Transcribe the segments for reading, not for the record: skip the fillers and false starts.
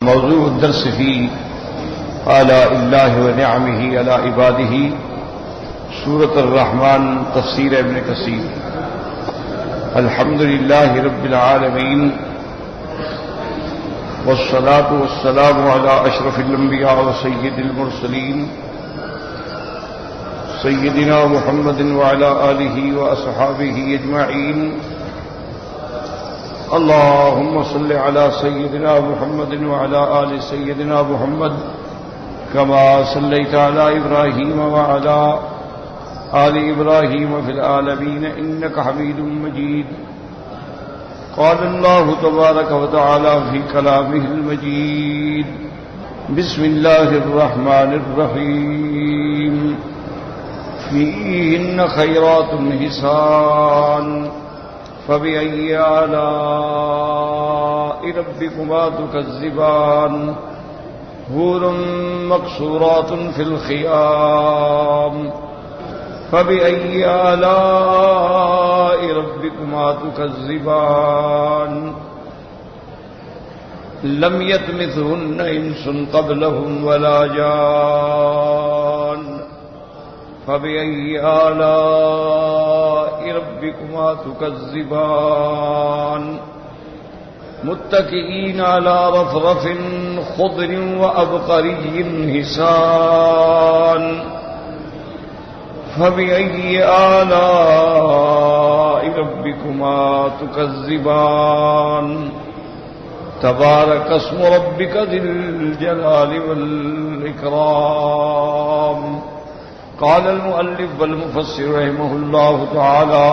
موضوع الدرس في آلاء الله ونعمه على عباده سورة الرحمن تفسير ابن كثير. الحمد لله رب العالمين والصلاة والسلام على أشرف الأنبياء وسيد المرسلين سيدنا محمد وعلى آله وأصحابه أجمعين. اللهم صل على سيدنا محمد وعلى آل سيدنا محمد كما صليت على إبراهيم وعلى آل إبراهيم في العالمين إنك حميد مجيد. قال الله تبارك وتعالى في كلامه المجيد: بسم الله الرحمن الرحيم. فيهن خيرات حسان فبأي آلاء ربكما تكذبان. حور مقصورات في الخيام فبأي آلاء ربكما تكذبان. لم يطمثهن إنس قبلهم ولا جان فبأي آلاء ربكما تكذبان. متكئين على رفرف خضر وأبقري حسان فبأي آلاء ربكما تكذبان. تبارك اسم ربك ذي الجلال والإكرام. قال المؤلف والمفسر رحمه الله تعالى: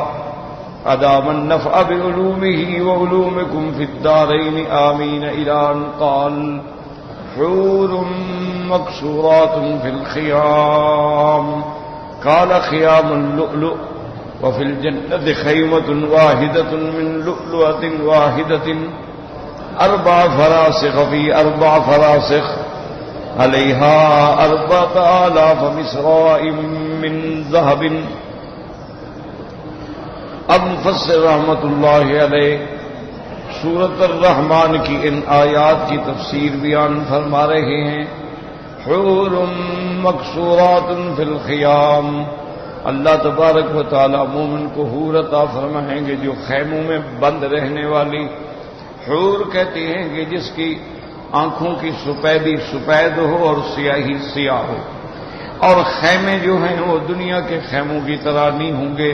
أدام النفع بعلومه وعلومكم في الدارين آمين. إلى أن قال: حور مقصورات في الخيام. قال: خيام اللؤلؤ. وفي الجنة خيمة واحدة من لؤلؤة واحدة 4 فراسخ في 4 فراسخ عليها 4000 مصراع من ذهب. اب مفسر رحمت اللہ علیہ سورۃ الرحمن کی ان آیات کی تفسیر بیان فرما رہے ہیں. حور مقصورات فی الخیام. اللہ تبارک و تعالی مومن کو حور عطا فرمائیں گے جو خیموں میں بند رہنے والی. حور کہتے ہیں کہ جس کی آنکھوں کی سپیدی سپید ہو اور سیاہی سیاہ ہو. اور خیمے جو ہیں وہ دنیا کے خیموں کی طرح نہیں ہوں گے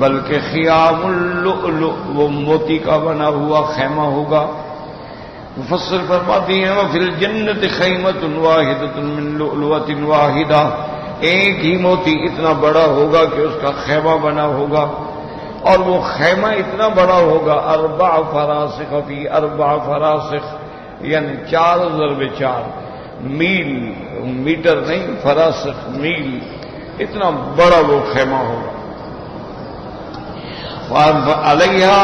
بلکہ خیام اللؤلؤ وہ موتی کا بنا ہوا خیمہ ہوگا. مفسر فرماتے ہیں: وفی الجنت خیمۃ واحدۃ من لؤلؤۃ واحدہ. ایک ہی موتی اتنا بڑا ہوگا کہ اس کا خیمہ بنا ہوگا، اور وہ خیمہ اتنا بڑا ہوگا 4 فراسخ فی 4 فراسخ، یعنی 4 ضرب 4 میل، میٹر نہیں، فراسخ میل، اتنا بڑا وہ خیمہ ہوگا. علیہا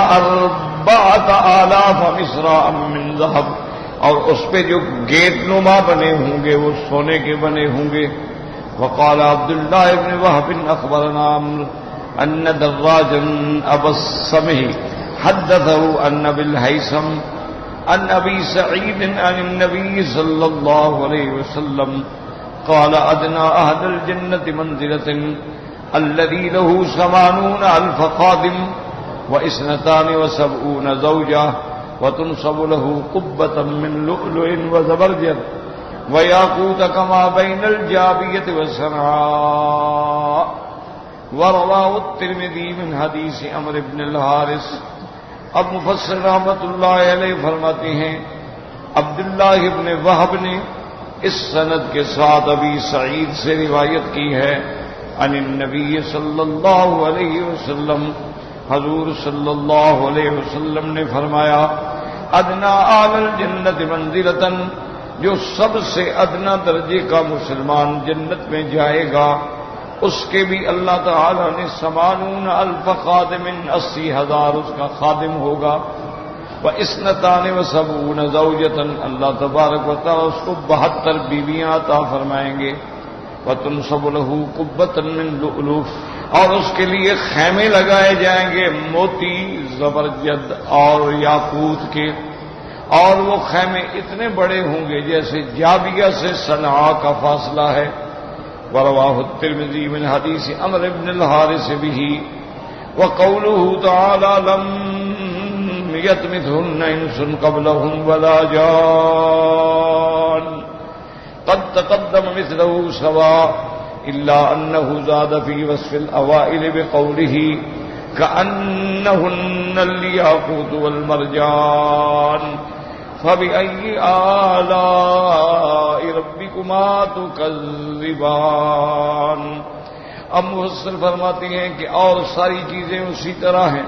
4000 مصراع من ذهب. اور اس پہ جو گیٹ نما بنے ہوں گے وہ سونے کے بنے ہوں گے. وقال عبداللہ بن وهب اخبرنا عمرو ان دراجا ابا السمح حدثه ان بالهيثم عن ابي سعيد عن النبي صلى الله عليه وسلم قال: ادنى اهل الجنه منزله الذي له 80,000 خادم و72 زوجة وتنصب له قبة من لؤلؤ وزبرجد وياقوت كما بين الجابية والصنعاء. ورواه الترمذي من حديث عمرو بن الحارث. اب مفسر رحمت اللہ علیہ فرماتے ہیں عبداللہ ابن وہب نے اس سند کے ساتھ ابی سعید سے روایت کی ہے عن النبی صلی اللہ علیہ وسلم. حضور صلی اللہ علیہ وسلم نے فرمایا: ادنا اہل الجنت منزلۃ. جو سب سے ادنا درجے کا مسلمان جنت میں جائے گا اس کے بھی اللہ تعالی نے 80,000 خادم 80,000 اس کا خادم ہوگا. و72 زوجة. اللہ تبارک و تعالی اس کو 72 بیویاں عطا فرمائیں گے. وتنصب له قبة من لؤلؤ. اور اس کے لیے خیمے لگائے جائیں گے موتی زبرجد اور یاقوت کے. اور وہ خیمے اتنے بڑے ہوں گے جیسے جابیہ سے صنعاء کا فاصلہ ہے. ورواه الترمذي من حديث عمرو بن الحارث به. وقوله تعالى لم يطمثهن انس قبلهم ولا جان قد تقدم مثله سواء الا انه زاد في وصف الاوائل بقوله كأنهن الياقوت والمرجان فبأي آلاء ربكما تكذبان. اب مفسر فرماتے ہیں کہ اور ساری چیزیں اسی طرح ہیں،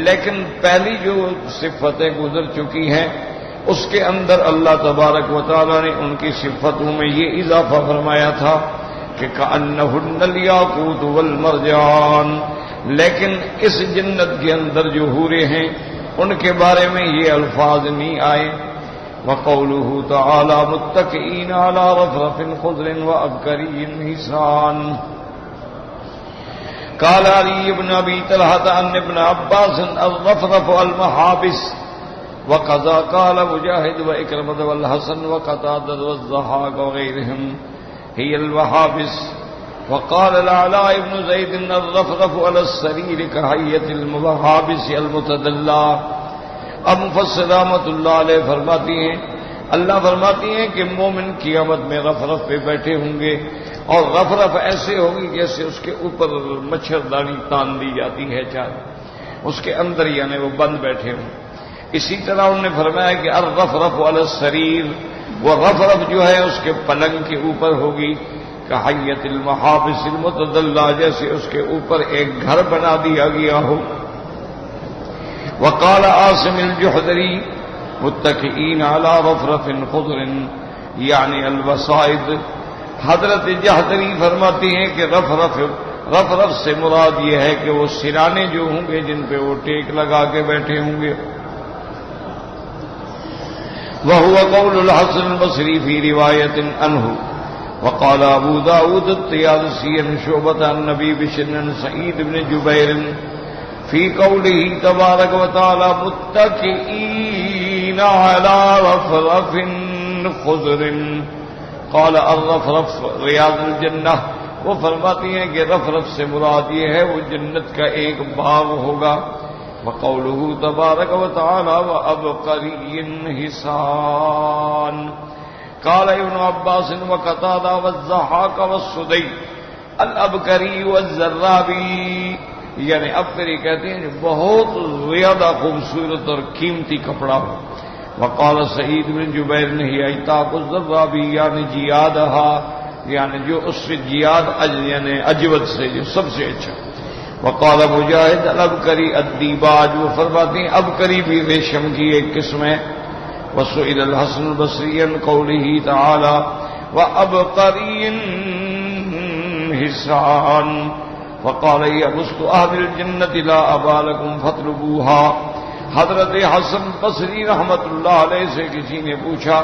لیکن پہلی جو صفتیں گزر چکی ہیں اس کے اندر اللہ تبارک و تعالی نے ان کی صفتوں میں یہ اضافہ فرمایا تھا کہ كأنهن الياقوت والمرجان. لیکن اس جنت کے اندر جو حوریں ہیں ان کے بارے میں یہ الفاظ نہیں آئے. وقوله تعالى متكئين على رفرف خضر وأبكري حسان. قال علي بن أبي طلحة عن ابن عباس الرفرف المحابس. وقضى قال مجاهد وإكرمة والحسن وقتادة والضحاك وغيرهم هي المحابس. وقال العلاء بن زيد الرفرف على السرير كهيئة المحابس المتدلى. اب مفسر رحمۃ اللہ علیہ فرماتی ہیں، اللہ فرماتی ہیں کہ مومن قیامت میں رفرف پہ بیٹھے ہوں گے، اور رفرف ایسے ہوگی جیسے اس کے اوپر مچھردانی تان دی جاتی ہے چاہے اس کے اندر، یعنی وہ بند بیٹھے ہوں. اسی طرح انہوں نے فرمایا کہ الرفرف علی السریر، وہ رفرف جو ہے اس کے پلنگ کے اوپر ہوگی، کہیت المحابس المتدلہ، جیسے اس کے اوپر ایک گھر بنا دیا گیا ہو. وقال عاصم الجحدری متکئین علی رفرف خضر یعنی الوسائد. حضرت جحدری فرماتی ہیں کہ رفرف سے مراد یہ ہے کہ وہ سرانے جو ہوں گے جن پہ وہ ٹیک لگا کے بیٹھے ہوں گے. وهو قول الحسن البصری فی روایت عنہ. وقال ابو داود الطیالسی عن شعبۃ عن نبی بشر عن سعید بن جبیر فی قوله تبارک و تعالی متکئین علی رفرف خضر. قال الرفرف ریاض الجنہ. وہ فرماتی ہیں کہ رفرف سے مراد یہ ہے وہ جنت کا ایک باغ ہوگا. وقوله تبارک و تعالی وابقری حسان. قال ابن عباس وقتادہ والضحاک والسدی الابکری والزرابی. یعنی ابکری کہتے ہیں جو بہت زیادہ خوبصورت اور قیمتی کپڑا ہو. وقال سعید بن جبیر نے ہی ایتاق الزرابی یعنی جیادہا، یعنی جو اس سے جیاد یعنی اجود سے جو سب سے اچھا. وقال مجاہد الابکری الدیباج. وہ فرماتے ہیں ابکری بھی ریشم کی ایک قسم ہے. وسئل الحسن البصری عن قوله تعالی وابقری حسان. وقال يغسط اهل الجنة لا ابا لكم فاطلبوها. حضرت حسن بصری رحمت اللہ علیہ سے کسی نے پوچھا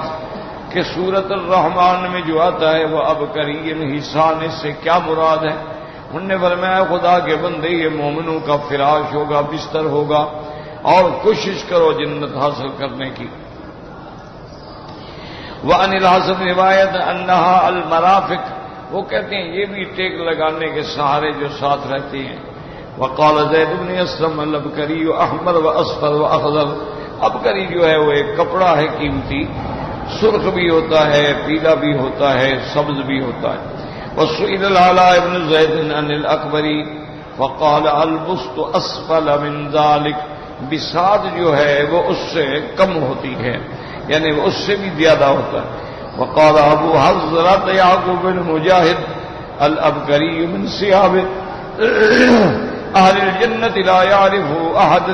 کہ سورۃ الرحمن میں جو آتا ہے وہ ابکری حسان، اس سے کیا مراد ہے؟ انہوں نے فرمایا خدا کے بندے یہ مومنوں کا فراش ہوگا، بستر ہوگا، اور کوشش کرو جنت حاصل کرنے کی. وعن الحسن روایت انہا المرافق. وہ کہتے ہیں یہ بھی ٹیک لگانے کے سہارے جو ساتھ رہتے ہیں. وقال زید بن اسلم الابکری احمر و اصفر و اخضر. ابکری جو ہے وہ ایک کپڑا ہے قیمتی، سرخ بھی ہوتا ہے، پیلا بھی ہوتا ہے، سبز بھی ہوتا ہے. وسئل العلاء بن زید عن الاکبری فقال البسط اسفل من ذلك. بساط جو ہے وہ اس سے کم ہوتی ہے، یعنی وہ اس سے بھی زیادہ ہوتا ہے. وقال ابو حضرت یعقوب بن مجاہد الابکری من ثیاب اہل الجنت لا یعرفہ احد.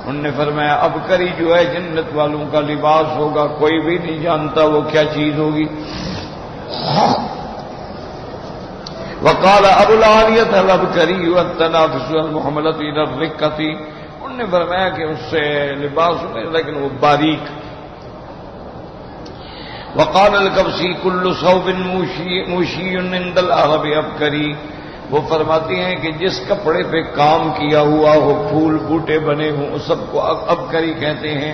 انہوں نے فرمایا ابکری جو ہے جنت والوں کا لباس ہوگا، کوئی بھی نہیں جانتا وہ کیا چیز ہوگی. وقال ابو العالیہ الابکری والتنافس المحملۃ الى الرکۃ. انہوں نے فرمایا کہ اس سے لباس ہوگا لیکن وہ باریک. وقال الکبسی کل ثوب موشی عند العرب ابکری. وہ فرماتی ہیں کہ جس کپڑے پہ کام کیا ہوا ہو، پھول بوٹے بنے ہوں، اس سب کو ابکری کہتے ہیں.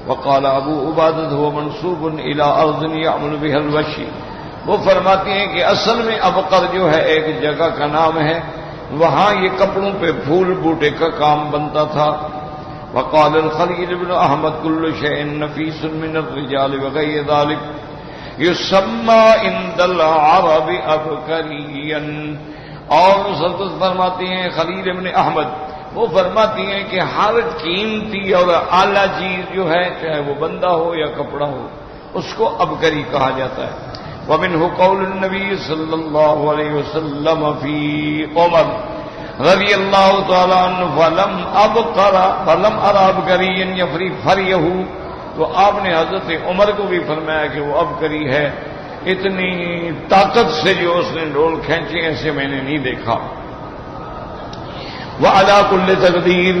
وقال ابو عبادہ هو منسوب الى ارض يعمل بها الوشي، وہ فرماتی ہیں کہ اصل میں ابقر جو ہے ایک جگہ کا نام ہے، وہاں یہ کپڑوں پہ پھول بوٹے کا کام بنتا تھا۔ وقال الخليل بن احمد كل شيء نفيس من الرجال وغير ذلك يسمى عند العرب ابکريا، اور مسدد فرماتی ہیں خلیل ابن احمد، وہ فرماتی ہیں کہ ہر قیمتی اور اعلیٰ چیز جو ہے چاہے وہ بندہ ہو یا کپڑا ہو اس کو ابکری کہا جاتا ہے۔ ومنه قول النبي صلی اللہ علیہ وسلم فی عمر رضی اللہ تعالی عنہ فلم ارى ابکریا یفری فریہ، تو آپ نے حضرت عمر کو بھی فرمایا کہ وہ ابکری ہے، اتنی طاقت سے جو اس نے ڈول کھینچی ایسے میں نے نہیں دیکھا۔ وعلى كل تقدير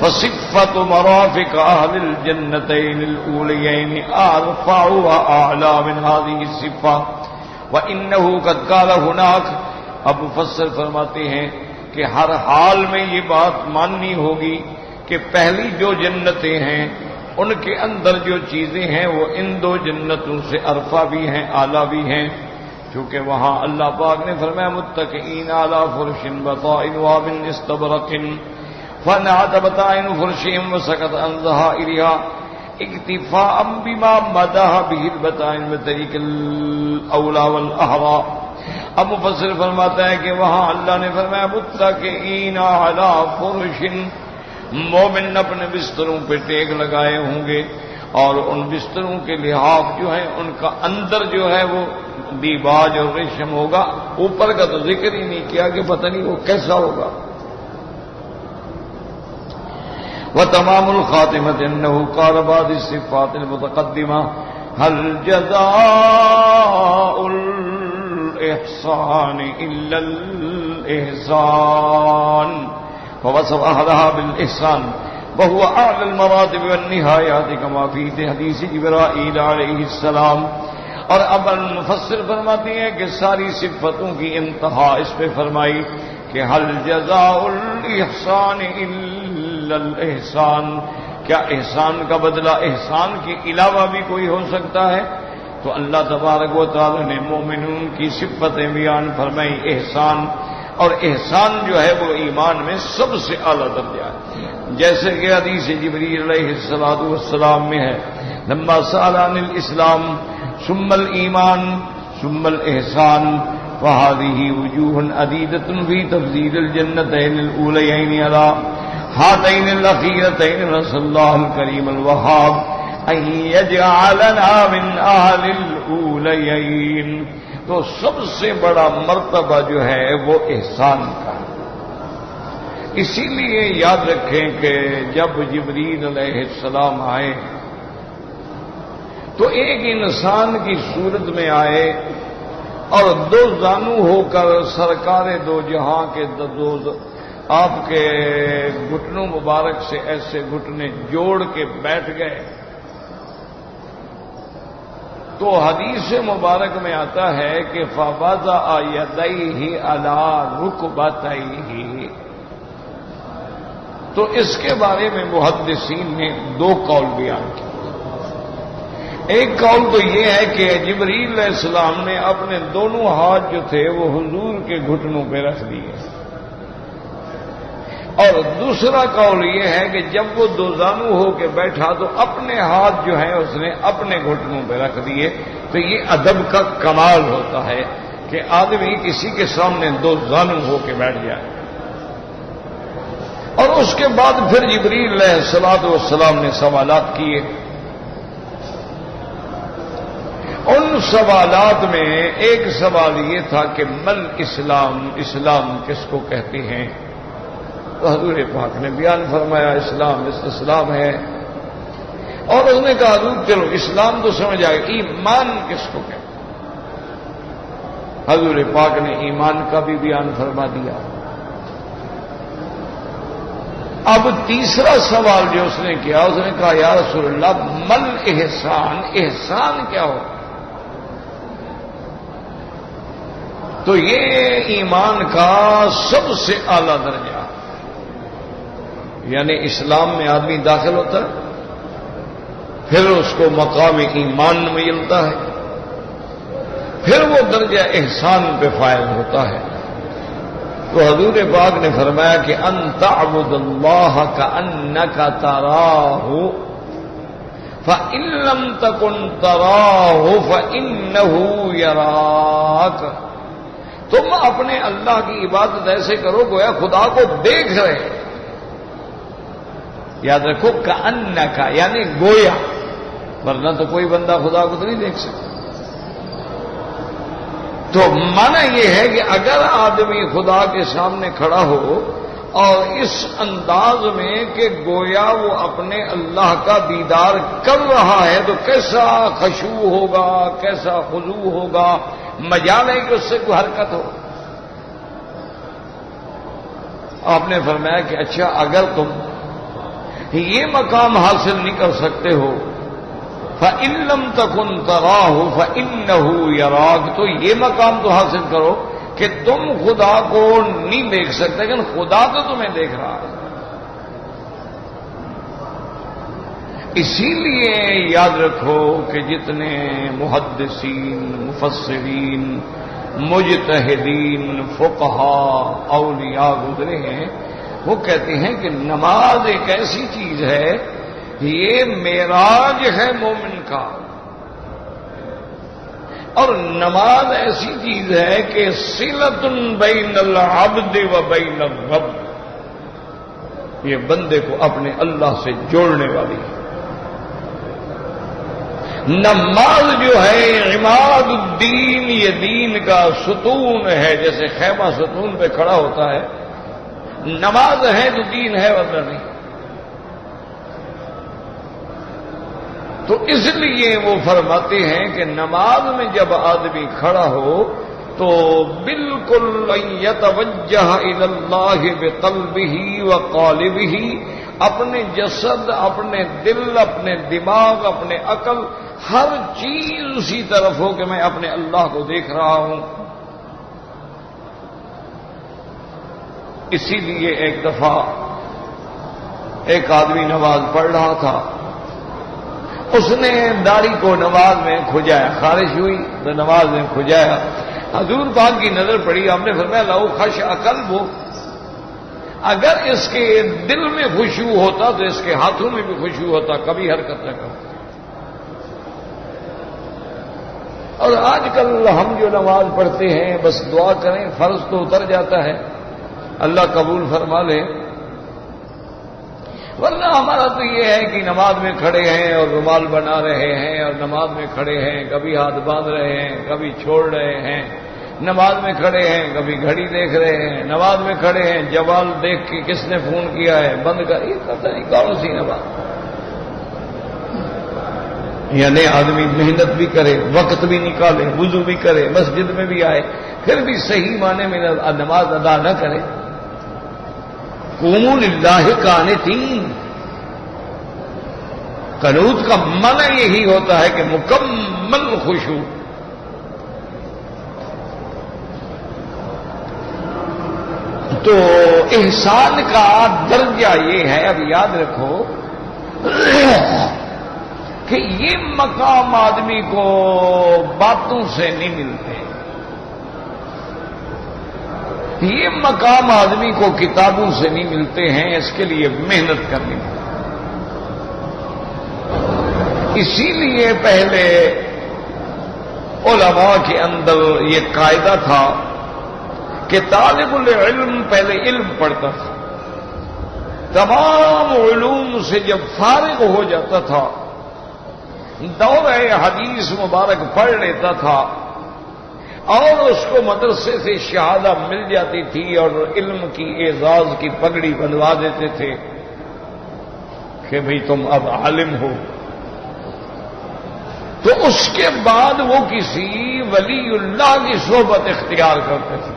فصفة مرافق أهل الجنتين الأوليين أرفع وأعلى من هذه الصفة وإنه قد قال هناك، اب مفسر فرماتے ہیں کہ ہر حال میں یہ بات ماننی ہوگی کہ پہلی جو جنتیں ہیں ان کے اندر جو چیزیں ہیں وہ ان دو جنتوں سے ارفع بھی ہیں، اعلیٰ بھی ہیں، چونکہ وہاں اللہ پاک نے فرمایا متکئین علی فرش بطائن وابن استبرق فنعت بطائن فرشهم وسکت عن ظہائرها اکتفاء بما مدح به البطائن بطریق الاولا والاحرى۔ اب مفسر فرماتا ہے کہ وہاں اللہ نے فرمایا متکئین علی فرش، مومن اپنے بستروں پہ ٹیک لگائے ہوں گے، اور ان بستروں کے لحاف جو ہیں ان کا اندر جو ہے وہ دیباج اور ریشم ہوگا، اوپر کا تو ذکر ہی نہیں کیا کہ پتہ نہیں وہ کیسا ہوگا۔ وتمام الخاتمة انه قال بعض الصفات المتقدمة هل جزاء الاحسان الا الاحسان، فوصف اهلها بالاحسان وهو اعلى المراتب والنهايات كما في حديث جبرائيل عليه السلام۔ اور اب المفسر فرماتی ہیں کہ ساری صفتوں کی انتہا اس پہ فرمائی کہ حل جزاء الاحسان الا الاحسان، کیا احسان کا بدلہ احسان کے علاوہ بھی کوئی ہو سکتا ہے؟ تو اللہ تبارک و تعالی نے مومنون کی صفتیں بیان فرمائی احسان، اور احسان جو ہے وہ ایمان میں سب سے اعلیٰ درجہ ہے، جیسے کہ حدیث جبریل علیہ السلام میں ہے لما سأل عن الاسلام ثم الایمان ثم الاحسان فهذه وجوه عديدة في تفضيل الجنتين الاوليين على هاتين الاخيرتين، نسأل الله الكريم الوهاب ان يجعلنا من اهل الاوليين۔ تو سب سے بڑا مرتبہ جو ہے وہ احسان کا ہے۔ اسی لیے یاد رکھیں کہ جب جبریل علیہ السلام آئے تو ایک انسان کی صورت میں آئے اور دو زانو ہو کر سرکار دو جہاں کے آپ کے گھٹنوں مبارک سے ایسے گھٹنے جوڑ کے بیٹھ گئے۔ تو حدیث مبارک میں آتا ہے کہ فوضع یدیہ علی رکبتیہ، تو اس کے بارے میں محدثین نے دو قول بیان کیے۔ ایک قول تو یہ ہے کہ جبریل علیہ السلام نے اپنے دونوں ہاتھ جو تھے وہ حضور کے گھٹنوں پہ رکھ دیے، اور دوسرا قول یہ ہے کہ جب وہ دو زانو ہو کے بیٹھا تو اپنے ہاتھ جو ہیں اس نے اپنے گھٹنوں پہ رکھ دیے۔ تو یہ ادب کا کمال ہوتا ہے کہ آدمی کسی کے سامنے دو زانو ہو کے بیٹھ جائے۔ اور اس کے بعد پھر جبریل علیہ السلام نے سوالات کیے۔ ان سوالات میں ایک سوال یہ تھا کہ مل اسلام، اسلام کس کو کہتے ہیں؟ تو حضور پاک نے بیان فرمایا اسلام استسلام ہے، اور اس نے کہا حضور چلو اسلام تو سمجھ آئے، ایمان کس کو کہتے ہیں؟ حضور پاک نے ایمان کا بھی بیان فرما دیا۔ اب تیسرا سوال جو اس نے کیا، اس نے کہا یا رسول اللہ مل احسان، احسان کیا ہو؟ تو یہ ایمان کا سب سے اعلیٰ درجہ، یعنی اسلام میں آدمی داخل ہوتا ہے پھر اس کو مقام ایمان ملتا ہے، پھر وہ درجہ احسان پہ فائز ہوتا ہے۔ تو حضور پاک نے فرمایا کہ ان تعبد اللہ کأنک تراہ فإن لم تکن تراہ فإنہ یراک۔ تم اپنے اللہ کی عبادت ایسے کرو گویا خدا کو دیکھ رہے۔ یاد رکھو کأنک یعنی گویا، ورنہ تو کوئی بندہ خدا کو تو نہیں دیکھ سکتا۔ تو معنی یہ ہے کہ اگر آدمی خدا کے سامنے کھڑا ہو اور اس انداز میں کہ گویا وہ اپنے اللہ کا دیدار کر رہا ہے تو کیسا خشوع ہوگا، کیسا خضوع ہوگا، مجال ہے کہ اس سے کوئی حرکت ہو۔ آپ نے فرمایا کہ اچھا اگر تم یہ مقام حاصل نہیں کر سکتے ہو فَإِن لَّمْ تَكُن تَرَاهُ فَإِنَّهُ يَرَاكَ، تو یہ مقام تو حاصل کرو کہ تم خدا کو نہیں دیکھ سکتے لیکن خدا تو تمہیں دیکھ رہا ہے۔ اسی لیے یاد رکھو کہ جتنے محدثین، مفسرین، مجتہدین، فقہاء، اولیاء گزرے ہیں، وہ کہتے ہیں کہ نماز ایک ایسی چیز ہے، یہ معراج ہے مومن کا، اور نماز ایسی چیز ہے کہ صلۃ بین العبد و بین الرب، یہ بندے کو اپنے اللہ سے جوڑنے والی ہے۔ نماز جو ہے عماد الدین، یہ دین کا ستون ہے، جیسے خیمہ ستون پہ کھڑا ہوتا ہے، نماز ہے تو دین ہے ورنہ نہیں۔ تو اس لیے وہ فرماتے ہیں کہ نماز میں جب آدمی کھڑا ہو تو بالکل یتوجہ الی اللہ بقلبہ وقالبہ، اپنے جسد، اپنے دل، اپنے دماغ، اپنے عقل، ہر چیز اسی طرف ہو کہ میں اپنے اللہ کو دیکھ رہا ہوں۔ اسی لیے ایک دفعہ ایک آدمی نماز پڑھ رہا تھا، اس نے داڑھی کو نماز میں کھجایا، خارش ہوئی تو نماز میں کھجایا، حضور پاک کی نظر پڑی، آپ نے فرمایا لو خش قلب ہو، اگر اس کے دل میں خشوع ہوتا تو اس کے ہاتھوں میں بھی خشوع ہوتا، کبھی حرکت نہ کرتا۔ اور آج کل ہم جو نماز پڑھتے ہیں بس دعا کریں، فرض تو اتر جاتا ہے، اللہ قبول فرما لے، ورنہ ہمارا تو یہ ہے کہ نماز میں کھڑے ہیں اور رومال بنا رہے ہیں، اور نماز میں کھڑے ہیں کبھی ہاتھ باندھ رہے ہیں، کبھی چھوڑ رہے ہیں، نماز میں کھڑے ہیں کبھی گھڑی دیکھ رہے ہیں، نماز میں کھڑے ہیں جوال دیکھ کے کس نے فون کیا ہے بند کر، یہ پتہ نہیں کون سی نماز۔ یعنی آدمی محنت بھی کرے، وقت بھی نکالے، وضو بھی کرے، مسجد میں بھی آئے، پھر بھی صحیح معنی میں نماز ادا نہ کرے۔ قوموا للہ قانتین، قنوت کا معنی یہی ہوتا ہے کہ مکمل خشوع۔ تو احسان کا درجہ یہ ہے، اب یاد رکھو کہ یہ مقام آدمی کو باتوں سے نہیں ملتے، یہ مقام آدمی کو کتابوں سے نہیں ملتے ہیں، اس کے لیے محنت کرنی پڑتی۔ اسی لیے پہلے علماء کے اندر یہ قاعدہ تھا کہ طالب العلم پہلے علم پڑھتا تھا، تمام علوم سے جب فارغ ہو جاتا تھا دورہ حدیث مبارک پڑھ لیتا تھا اور اس کو مدرسے سے شہادہ مل جاتی تھی اور علم کی اعزاز کی پگڑی بنوا دیتے تھے کہ بھئی تم اب عالم ہو، تو اس کے بعد وہ کسی ولی اللہ کی صحبت اختیار کرتے تھے،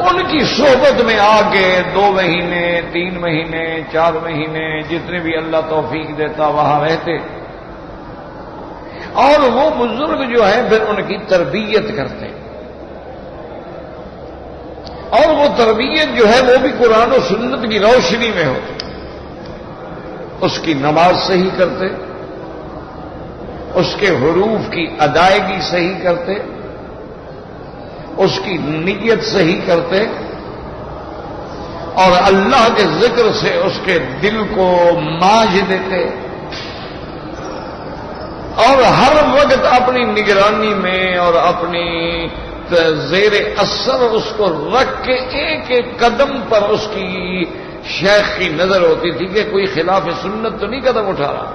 ان کی صحبت میں آ کے 2 مہینے 3 مہینے 4 مہینے جتنے بھی اللہ توفیق دیتا وہاں رہتے، اور وہ بزرگ جو ہیں پھر ان کی تربیت کرتے، اور وہ تربیت جو ہے وہ بھی قرآن و سنت کی روشنی میں ہوتی۔ اس کی نماز صحیح کرتے، اس کے حروف کی ادائیگی صحیح کرتے، اس کی نیت صحیح کرتے، اور اللہ کے ذکر سے اس کے دل کو مانجھ دیتے، اور ہر وقت اپنی نگرانی میں اور اپنی زیر اثر اس کو رکھ کے ایک ایک قدم پر اس کی شیخ کی نظر ہوتی تھی کہ کوئی خلاف سنت تو نہیں قدم اٹھا رہا۔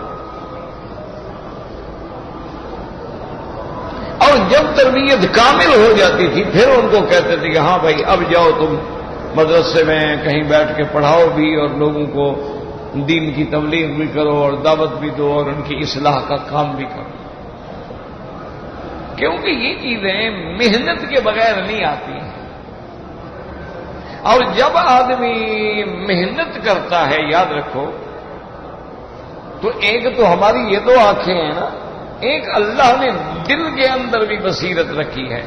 اور جب تربیت کامل ہو جاتی تھی پھر ان کو کہتے تھے کہ ہاں بھائی اب جاؤ تم مدرسے میں کہیں بیٹھ کے پڑھاؤ بھی اور لوگوں کو دین کی تبلیغ بھی کرو اور دعوت بھی دو اور ان کی اصلاح کا کام بھی کرو، کیونکہ یہ چیزیں محنت کے بغیر نہیں آتی ہیں۔ اور جب آدمی محنت کرتا ہے، یاد رکھو، تو ایک تو ہماری یہ دو آنکھیں ہیں نا، ایک اللہ نے دل کے اندر بھی بصیرت رکھی ہے،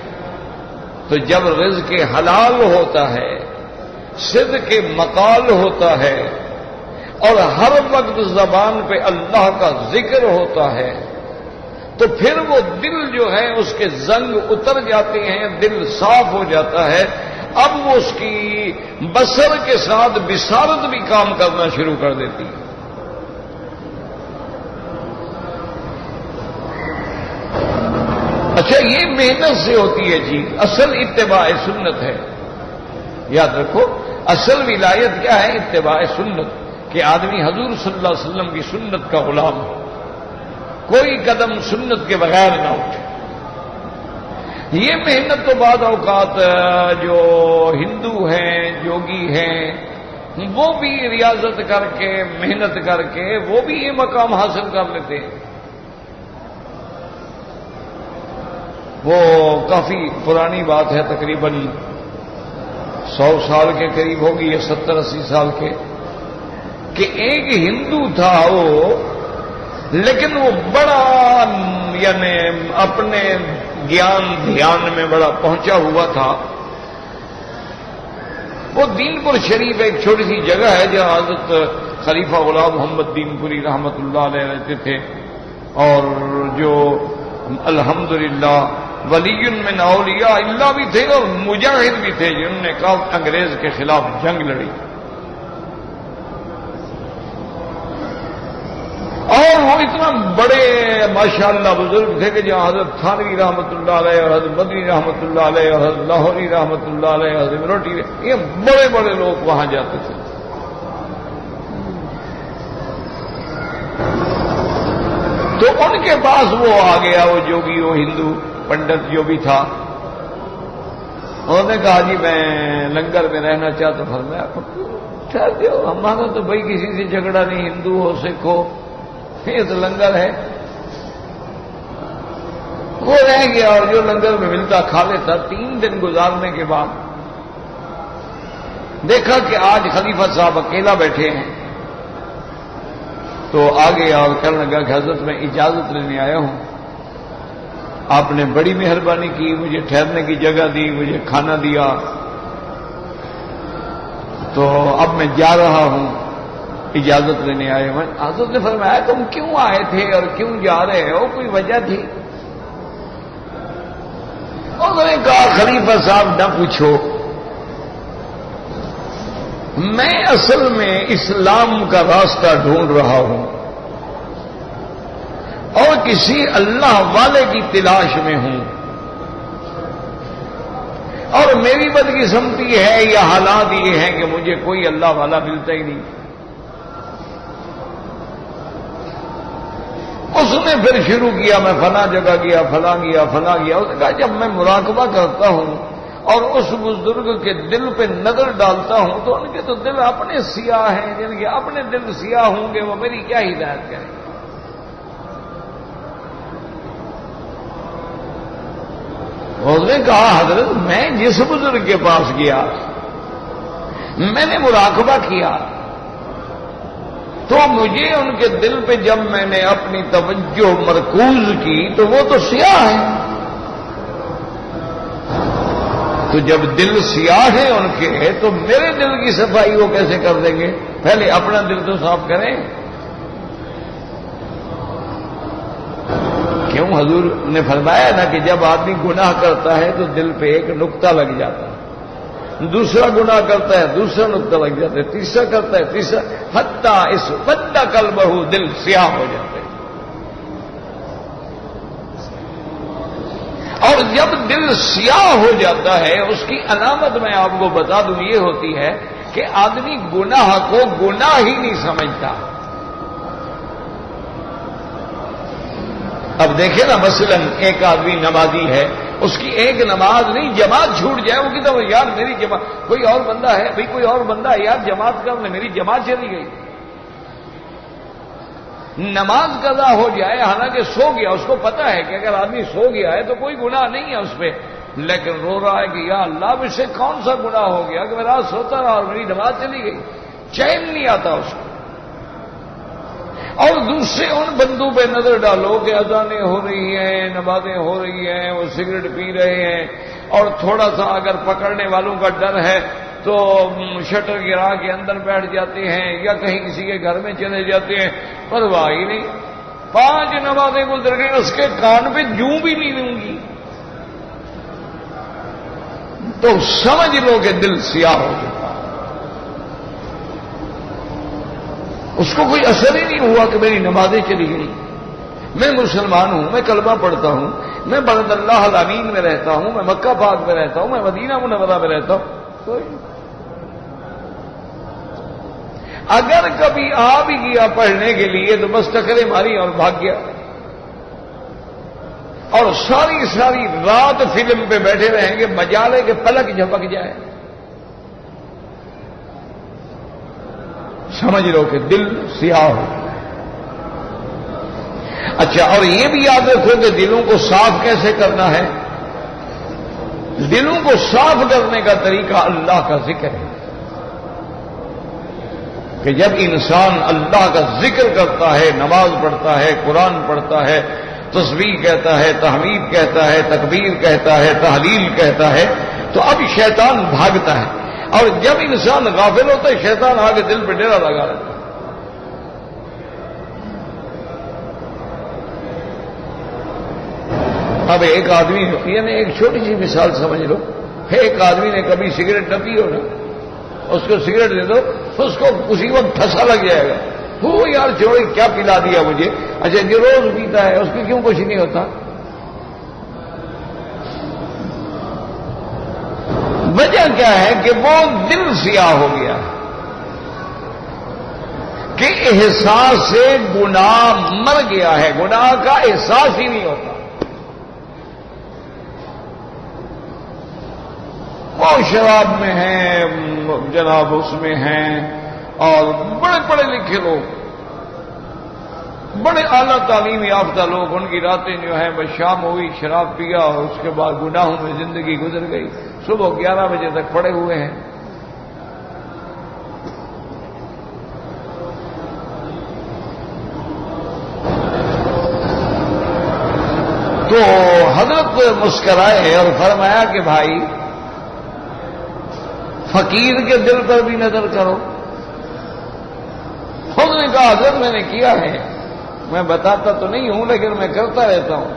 تو جب رزق حلال ہوتا ہے، صدق کے مقال ہوتا ہے، اور ہر وقت زبان پہ اللہ کا ذکر ہوتا ہے، تو پھر وہ دل جو ہے اس کے زنگ اتر جاتے ہیں، دل صاف ہو جاتا ہے، اب وہ اس کی بصر کے ساتھ بصارت بھی کام کرنا شروع کر دیتی ہے۔ اچھا، یہ محنت سے ہوتی ہے چیز، اصل اتباع سنت ہے۔ یاد رکھو، اصل ولایت کیا ہے؟ اتباع سنت، کہ آدمی حضور صلی اللہ علیہ وسلم کی سنت کا غلام ہو، کوئی قدم سنت کے بغیر نہ اٹھے۔ یہ محنت تو بعض اوقات جو ہندو ہیں، جوگی ہیں، وہ بھی ریاضت کر کے، محنت کر کے وہ بھی یہ مقام حاصل کر لیتے ہیں۔ وہ کافی پرانی بات ہے، تقریباً 100 سال کے قریب ہوگی یا 70-80 سال کے، کہ ایک ہندو تھا وہ، لیکن وہ بڑا یعنی اپنے گیان دھیان میں بڑا پہنچا ہوا تھا۔ وہ دین پور شریف ایک چھوٹی سی جگہ ہے جہاں حضرت خلیفہ غلام محمد دین پوری رحمت اللہ علیہ رہتے تھے، اور جو الحمدللہ ولی من اولیاء اللہ بھی تھے اور مجاہد بھی تھے، جنہوں نے کافی انگریز کے خلاف جنگ لڑی، اور وہ اتنا بڑے ماشاءاللہ بزرگ تھے کہ جہاں حضرت تھانوی رحمۃ اللہ علیہ اور حضرت مدنی رحمۃ اللہ علیہ اور حضرت لاہوری رحمۃ اللہ علیہ اور حضرت روٹی، یہ بڑے بڑے لوگ وہاں جاتے تھے۔ تو ان کے پاس وہ آ گیا، وہ جوگی، وہ ہندو پنڈت جو بھی تھا، انہوں نے کہا جی میں لنگر میں رہنا چاہتا ہوں۔ فرمایا چاہتے ہو، ہمارا تو بھائی کسی سے جھگڑا نہیں، ہندو ہو سکھ ہو، یہ تو لنگر ہے۔ وہ رہ گیا اور جو لنگر میں ملتا کھا لیتا۔ 3 دن گزارنے کے بعد دیکھا کہ آج خلیفہ صاحب اکیلا بیٹھے ہیں، تو آگے اور کہنے لگا کہ حضرت میں اجازت لینے آیا ہوں، آپ نے بڑی مہربانی کی، مجھے ٹھہرنے کی جگہ دی، مجھے کھانا دیا، تو اب میں جا رہا ہوں، اجازت لینے آئے ہیں۔ حضرت نے فرمایا تم کیوں آئے تھے اور کیوں جا رہے ہو، کوئی وجہ تھی؟ انہوں نے کہا خلیفہ صاحب نہ پوچھو، میں اصل میں اسلام کا راستہ ڈھونڈ رہا ہوں اور کسی اللہ والے کی تلاش میں ہوں، اور میری بدقسمتی ہے یا حالات یہ ہیں کہ مجھے کوئی اللہ والا ملتا ہی نہیں۔ اس نے پھر شروع کیا، میں فلاں جگہ گیا، فلاں گیا، فلاں گیا۔ اس نے کہا جب میں مراقبہ کرتا ہوں اور اس بزرگ کے دل پہ نظر ڈالتا ہوں تو ان کے تو دل اپنے سیاہ ہیں، جن کے اپنے دل سیاہ ہوں گے وہ میری کیا ہدایت کریں۔ اس نے کہا حضرت میں جس بزرگ کے پاس گیا، میں نے مراقبہ کیا، تو مجھے ان کے دل پہ جب میں نے اپنی توجہ مرکوز کی تو وہ تو سیاہ ہیں۔ تو جب دل سیاہ ہے ان کے تو میرے دل کی صفائی وہ کیسے کر دیں گے؟ پہلے اپنا دل تو صاف کریں۔ ہوں، حضور نے فرمایا نا کہ جب آدمی گناہ کرتا ہے تو دل پہ ایک نقطہ لگ جاتا ہے، دوسرا گناہ کرتا ہے دوسرا نقطہ لگ جاتا ہے، تیسرا کرتا ہے تیسرا، حتیٰ اس بدہ قلبہ دل سیاہ ہو جاتا ہے۔ اور جب دل سیاہ ہو جاتا ہے اس کی علامت میں آپ کو بتا دوں یہ ہوتی ہے کہ آدمی گناہ کو گناہ ہی نہیں سمجھتا۔ اب دیکھیں نا، مثلا ایک آدمی نمازی ہے، اس کی ایک نماز نہیں جماعت چھوٹ جائے، وہ کہتا ہے یار میری جماعت، کوئی اور بندہ ہے بھائی، کوئی اور بندہ ہے یار جماعت کر لے، میری جماعت چلی گئی۔ نماز قضا ہو جائے حالانکہ سو گیا، اس کو پتا ہے کہ اگر آدمی سو گیا ہے تو کوئی گناہ نہیں ہے اس پہ، لیکن رو رہا ہے کہ یا اللہ مجھ سے کون سا گناہ ہو گیا کہ میں رات سوتا رہا اور میری نماز چلی گئی، چین نہیں آتا اس کو۔ اور دوسرے ان بندوں پہ نظر ڈالو کہ اذانیں ہو رہی ہیں، نمازیں ہو رہی ہیں، وہ سگریٹ پی رہے ہیں، اور تھوڑا سا اگر پکڑنے والوں کا ڈر ہے تو شٹر گرا کے اندر بیٹھ جاتے ہیں یا کہیں کسی کے گھر میں چلے جاتے ہیں، پرواہ ہی نہیں، 5 نمازیں گزر گئی اس کے کان پہ جوں بھی نہیں لوں گی، تو سمجھ لو کہ دل سیاہ ہو گیا، اس کو کوئی اثر ہی نہیں ہوا کہ میری نمازیں چلی گئی۔ میں مسلمان ہوں، میں کلمہ پڑھتا ہوں، میں بلد اللہ الامین میں رہتا ہوں، میں مکہ پاک میں رہتا ہوں، میں مدینہ منورہ میں رہتا ہوں، کوئی اگر کبھی آ بھی گیا پڑھنے کے لیے تو بس ٹکرے ماری اور بھاگ گیا، اور ساری رات فلم پہ بیٹھے رہیں گے، مجالے کے پلک جھپک جائے، سمجھ لو کہ دل سیاہ ہو۔ اچھا، اور یہ بھی یاد رکھو کہ دلوں کو صاف کیسے کرنا ہے؟ دلوں کو صاف کرنے کا طریقہ اللہ کا ذکر ہے، کہ جب انسان اللہ کا ذکر کرتا ہے، نماز پڑھتا ہے، قرآن پڑھتا ہے، تسبیح کہتا ہے، تحمید کہتا ہے، تکبیر کہتا ہے، تحلیل کہتا ہے، تو اب شیطان بھاگتا ہے، اور جب انسان غافل ہوتا ہے شیطان آگے دل پہ ڈیرا لگا رہتا ہے۔ اب ایک آدمی، یعنی ایک چھوٹی سی مثال سمجھ لو، ایک آدمی نے کبھی سگریٹ نہ پی ہو نا، اس کو سگریٹ دے دو تو اس کو اسی وقت ٹھسا لگ جائے گا، وہ یار چھوڑی کیا پلا دیا مجھے، اچھا جو روز پیتا ہے اس کو کیوں کچھ نہیں ہوتا؟ وجہ کیا ہے کہ وہ دل سیاہ ہو گیا کہ احساس سے گناہ مر گیا ہے، گناہ کا احساس ہی نہیں ہوتا۔ وہ شراب میں ہیں جناب، اس میں ہیں، اور بڑے پڑھے لکھے لوگ، بڑے اعلیٰ تعلیم یافتہ لوگ، ان کی راتیں جو ہیں بس شام ہوئی شراب پیا اور اس کے بعد گناہوں میں زندگی گزر گئی، صبح 11 بجے تک پڑے ہوئے ہیں۔ تو حضرت مسکرائے اور فرمایا کہ بھائی فقیر کے دل پر بھی نظر کرو۔ خود نے کہا حضرت میں نے کیا ہے، میں بتاتا تو نہیں ہوں لیکن میں کرتا رہتا ہوں۔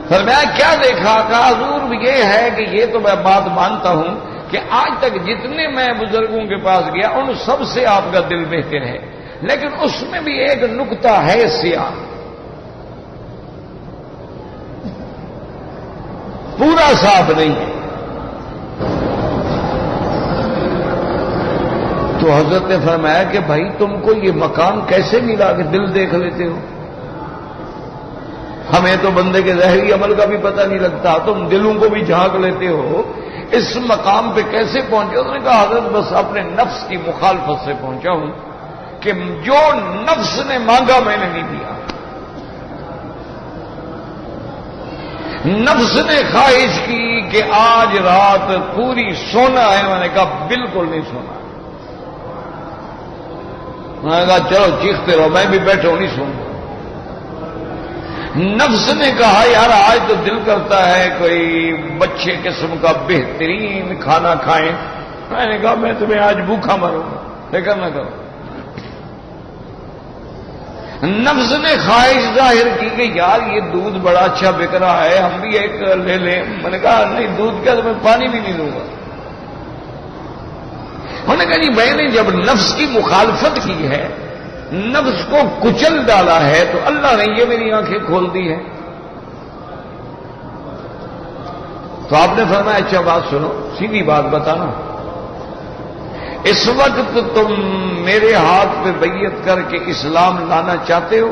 فرمایا کیا دیکھا؟ کہا حضور یہ ہے کہ یہ تو میں بات مانتا ہوں کہ آج تک جتنے میں بزرگوں کے پاس گیا ان سب سے آپ کا دل بہتر ہے، لیکن اس میں بھی ایک نقطہ ہے سیاہ، پورا صاف نہیں ہے۔ تو حضرت نے فرمایا کہ بھائی تم کو یہ مقام کیسے ملا کہ دل دیکھ لیتے ہو؟ ہمیں تو بندے کے ظاہری عمل کا بھی پتہ نہیں لگتا، تم دلوں کو بھی جھانک لیتے ہو، اس مقام پہ کیسے پہنچے؟ اس نے کہا حضرت بس اپنے نفس کی مخالفت سے پہنچا ہوں کہ جو نفس نے مانگا میں نے نہیں دیا، نفس نے خواہش کی کہ آج رات پوری سونا ہے، میں نے کہا بالکل نہیں سونا، میں نے کہا چلو چیختے رہو میں بھی بیٹھا ہوں نہیں سنوں۔ نفس نے کہا یار آج تو دل کرتا ہے کوئی بچے قسم کا بہترین کھانا کھائیں، میں نے کہا میں تمہیں آج بھوکا مروں گا، فکر نہ کرو۔ نفس نے خواہش ظاہر کی کہ یار یہ دودھ بڑا اچھا بک رہا ہے، ہم بھی ایک لے لیں۔ میں نے کہا نہیں، دودھ کا تو میں پانی بھی نہیں دوں گا۔ انہوں نے کہا جی میں نے جب نفس کی مخالفت کی ہے، نفس کو کچل ڈالا ہے، تو اللہ نے یہ میری آنکھیں کھول دی ہے۔ تو آپ نے فرمایا اچھا بات سنو، سیدھی بات بتانا، اس وقت تم میرے ہاتھ پہ بیعت کر کے اسلام لانا چاہتے ہو؟